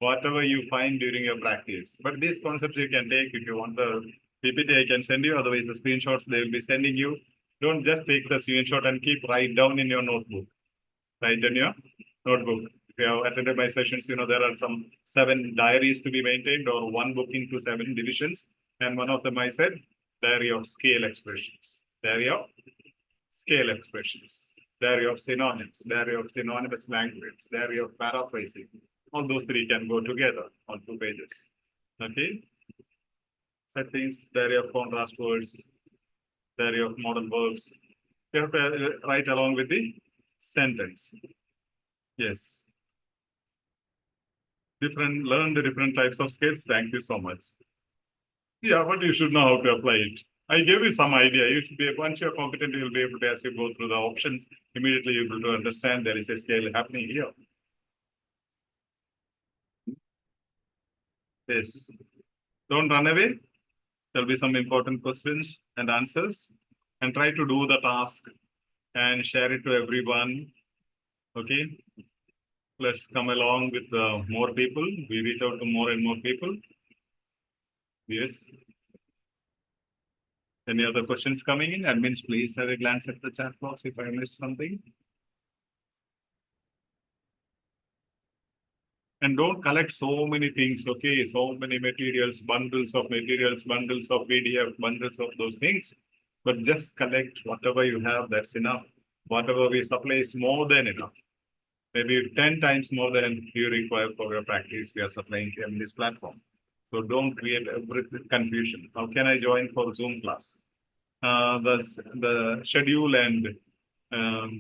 Whatever you find during your practice. But these concepts you can take if you want the PPT, I can send you. Otherwise, the screenshots they will be sending you. Don't just take the screenshot and keep write down in your notebook. Write in your notebook. If you have attended my sessions, you know there are some 7 diaries to be maintained, or one book into 7 divisions. And one of them I said, diary of scale expressions. Diary of scale expressions. Diary of synonyms. Diary of synonymous language. Diary of paraphrasing. All those 3 can go together on 2 pages. Okay. Settings, diary of contrast words, diary of modal verbs. You have to write along with the sentence. Yes. Learn the different types of scales. Thank you so much. Yeah, but you should know how to apply it. I gave you some idea. You should be, once you're competent, you'll be able to, as you go through the options, immediately you'll be able to understand there is a scale happening here. Yes. Don't run away. There'll be some important questions and answers, and try to do the task and share it to everyone. Okay. Let's come along with more people. We reach out to more and more people. Yes. Any other questions coming in? Admins, please have a glance at the chat box if I missed something. And don't collect so many things, okay? So many materials, bundles of PDF, bundles of those things. But just collect whatever you have, that's enough. Whatever we supply is more than enough. Maybe 10 times more than you require for your practice, we are supplying in this platform. So don't create confusion. How can I join for Zoom class? The schedule and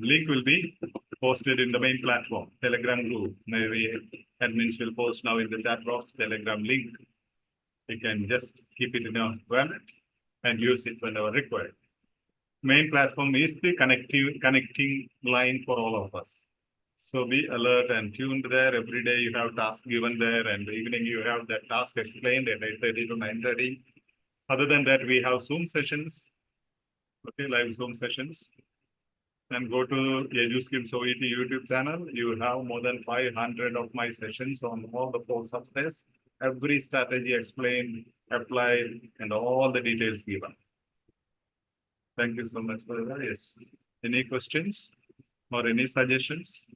link will be posted in the main platform, Telegram group. Maybe admins will post now in the chat box, Telegram link. You can just keep it in your wallet and use it whenever required. Main platform is the connecting line for all of us. So be alert and tuned there. Every day you have tasks given there, and the evening you have that task explained at 8:30 to 9:30. Other than that, we have Zoom sessions, okay, live Zoom sessions. And go to EduSkills OET YouTube channel. You have more than 500 of my sessions on all the 4 subspace every strategy explained, applied, and all the details given. Thank you so much for that. Yes. Any questions or any suggestions?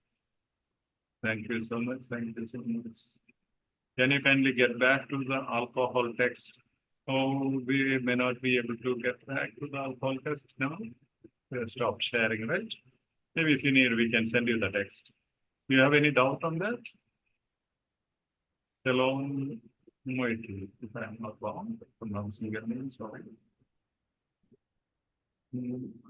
Thank you so much. Thank you so much. Can you kindly get back to the alcohol text? Oh, we may not be able to get back to the alcohol text now. Stop sharing, right? Maybe if you need, we can send you the text. Do you have any doubt on that? Saleen Joseph, if I'm not wrong, pronouncing your name, sorry.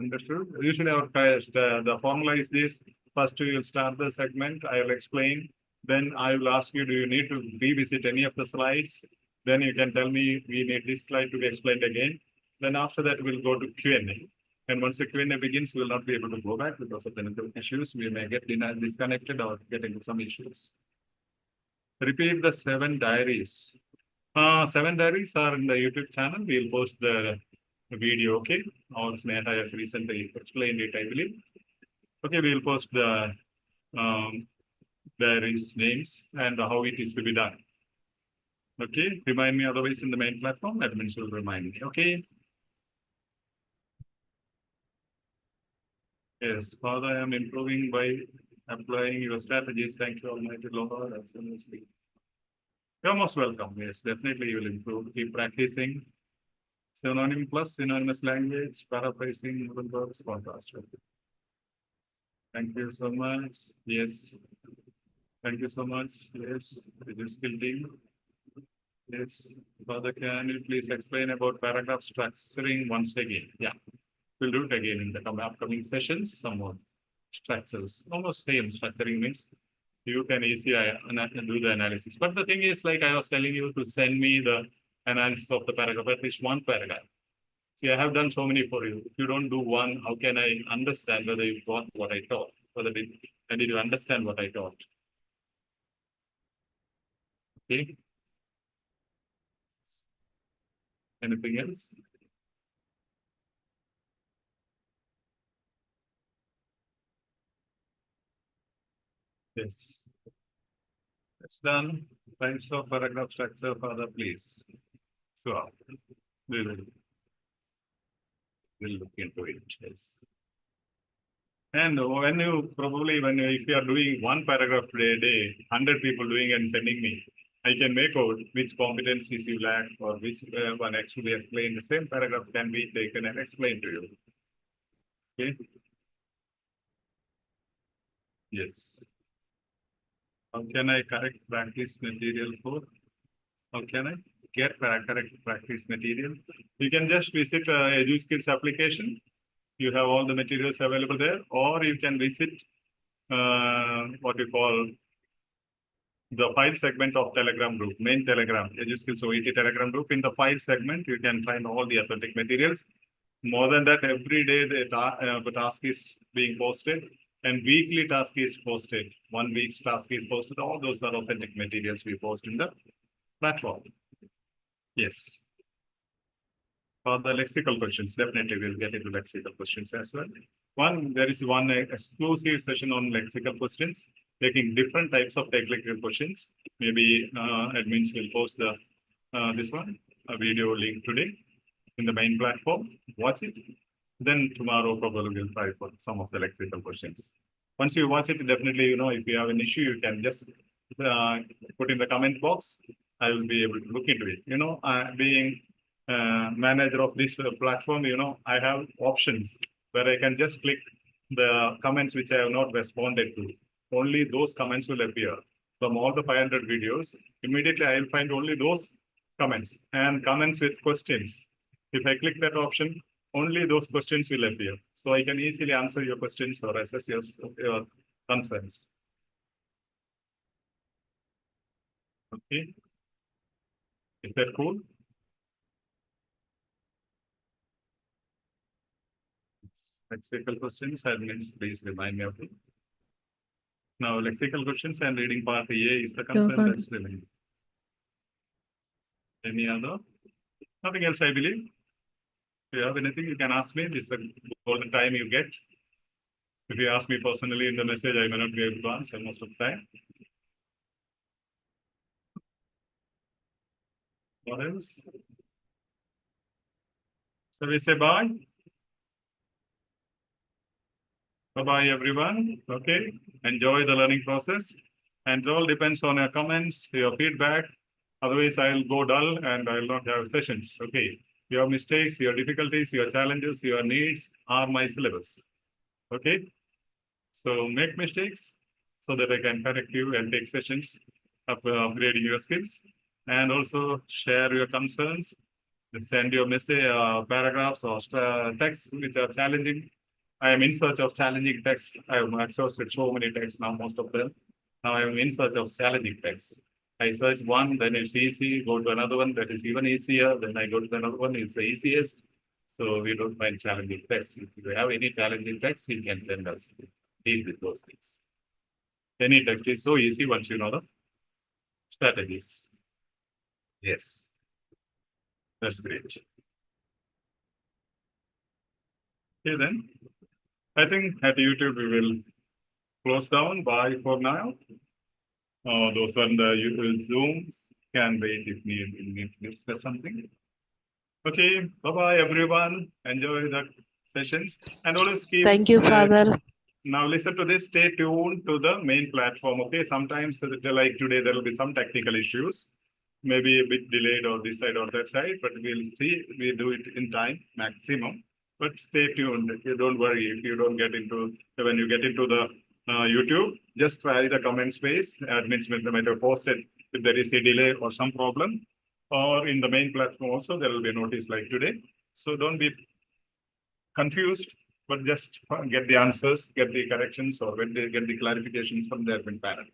Understood. Usually our test, the formula is this. First, you will start the segment. I will explain. Then I will ask you, do you need to revisit any of the slides? Then you can tell me, we need this slide to be explained again. Then after that, we'll go to Q&A. And once the Q&A begins, we'll not be able to go back because of the network issues. We may get disconnected or get into some issues. Repeat the 7 diaries. 7 diaries are in the YouTube channel. We'll post the video, okay? Or Sneha has recently explained it, I believe. Okay, we'll post the diaries names and how it is to be done. Okay, remind me otherwise in the main platform, admins will remind me, okay? Yes, Father, I am improving by applying your strategies. Thank you, Almighty Lord. As soon as we... You're most welcome. Yes, definitely you will improve. Keep practicing. Synonym plus synonymous language, paraphrasing, modal verbs, contrast. Thank you so much. Yes. Thank you so much. Yes, EduSkills team. Yes, Father, can you please explain about paragraph structuring once again? Yeah, we'll do it again in the upcoming sessions. Some more structures, almost same structuring means you can easily do the analysis. But the thing is, like I was telling you, to send me the analysis of the paragraph, at least one paragraph. See, I have done so many for you. If you don't do one, how can I understand whether you got what I taught? And did you understand what I taught? Okay. Anything else? Yes. That's done. Types of paragraph structure, Father, please. Sure. We'll look into it. Yes. And if you are doing one paragraph a day, 100 people doing and sending me, I can make out which competencies you lack or which one actually explained. The same paragraph can be taken and explained to you. Okay. Yes. How can I correct practice material for? How can I get correct practice material? You can just visit EduSkills application. You have all the materials available there, or you can visit what you call the file segment of Telegram group, main Telegram, EduSkills OET Telegram group. In the file segment, you can find all the authentic materials. More than that, every day the task is being posted, and weekly task is posted. 1 week's task is posted. All those are authentic materials we post in the platform. Yes. For the lexical questions, definitely we'll get into lexical questions as well. There is one exclusive session on lexical questions, taking different types of lexical questions. Maybe admins will post this one, a video link today in the main platform. Watch it. Then tomorrow probably we'll try for some of the lexical questions. Once you watch it, definitely, if you have an issue, you can just put in the comment box. I will be able to look into it. Being manager of this platform, I have options where I can just click the comments which I have not responded to. Only those comments will appear. From all the 500 videos, immediately I will find only those comments and comments with questions. If I click that option, only those questions will appear. So I can easily answer your questions or assess your concerns. Okay. Is that cool? Lexical questions, admins, please remind me of it. Now, lexical questions and reading part A is the concern that's remaining. Any other? Nothing else, I believe. If you have anything, you can ask me. This is the golden time you get. If you ask me personally in the message, I may not be able to answer most of the time. What else? So we say bye. Bye-bye, everyone. Okay. Enjoy the learning process. And it all depends on your comments, your feedback. Otherwise, I'll go dull and I'll not have sessions. Okay. Your mistakes, your difficulties, your challenges, your needs are my syllabus. Okay. So make mistakes so that I can correct you and take sessions of upgrading your skills. And also share your concerns. Send your message, paragraphs or texts which are challenging. I am in search of challenging texts. I have exhausted so many texts now, most of them. Now I am in search of challenging texts. I search one, then it's easy, go to another one that is even easier, then I go to another one, it's the easiest. So we don't find challenging texts. If you have any challenging texts, you can send us, deal with those things. Any text is so easy once you know the strategies. Yes. That's great. Okay, then. I think at YouTube we will close down. Bye for now. Those on the Zooms can wait if need to discuss something. Okay, bye-bye everyone. Enjoy the sessions. And always keep... Thank you, Father. Now listen to this, stay tuned to the main platform. Okay, sometimes like today, there will be some technical issues. Maybe a bit delayed or this side or that side, but we'll see, we do it in time, maximum. But stay tuned, you don't worry if you don't get into, when you get into the YouTube, just try the comment space, admins might have posted if there is a delay or some problem, or in the main platform also, there will be a notice like today. So don't be confused, but just get the answers, get the corrections, or get the clarifications from the admin panel.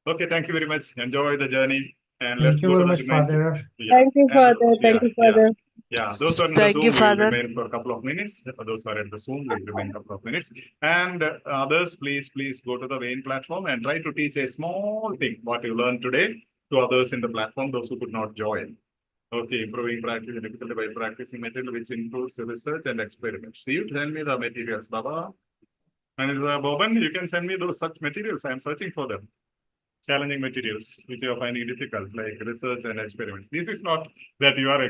Okay, thank you very much. Enjoy the journey. And let's Thank you go very to much, the main. Father. Yeah. Thank you, And, Father. Thank you, Father. Yeah, those are in Thank the you, Zoom will Father. remain for a couple of minutes. Those are at the Zoom will remain a couple of minutes. And others, please go to the main platform and try to teach a small thing, what you learned today, to others in the platform, those who could not join. Okay, improving practice and difficulty by practicing material which includes research and experiments. So you send me the materials, Baba. And Boban, you can send me those such materials. I am searching for them. Challenging materials which you are finding difficult, like research and experiments. This is not that you are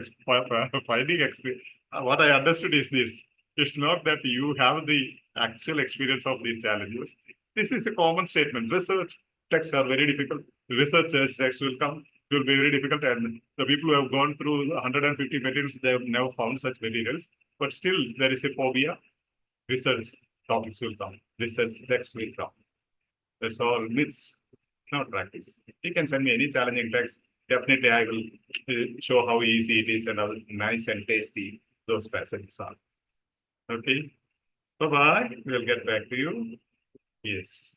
finding experience. What I understood is this. It's not that you have the actual experience of these challenges. This is a common statement. Research texts are very difficult. Research texts will be very difficult. And the people who have gone through 150 materials, they have never found such materials. But still, there is a phobia. Research topics will come. Research texts will come. That's all myths, not practice. You can send me any challenging text. Definitely, I will show how easy it is and how nice and tasty those passages are. Okay. Bye-bye. We'll get back to you. Yes.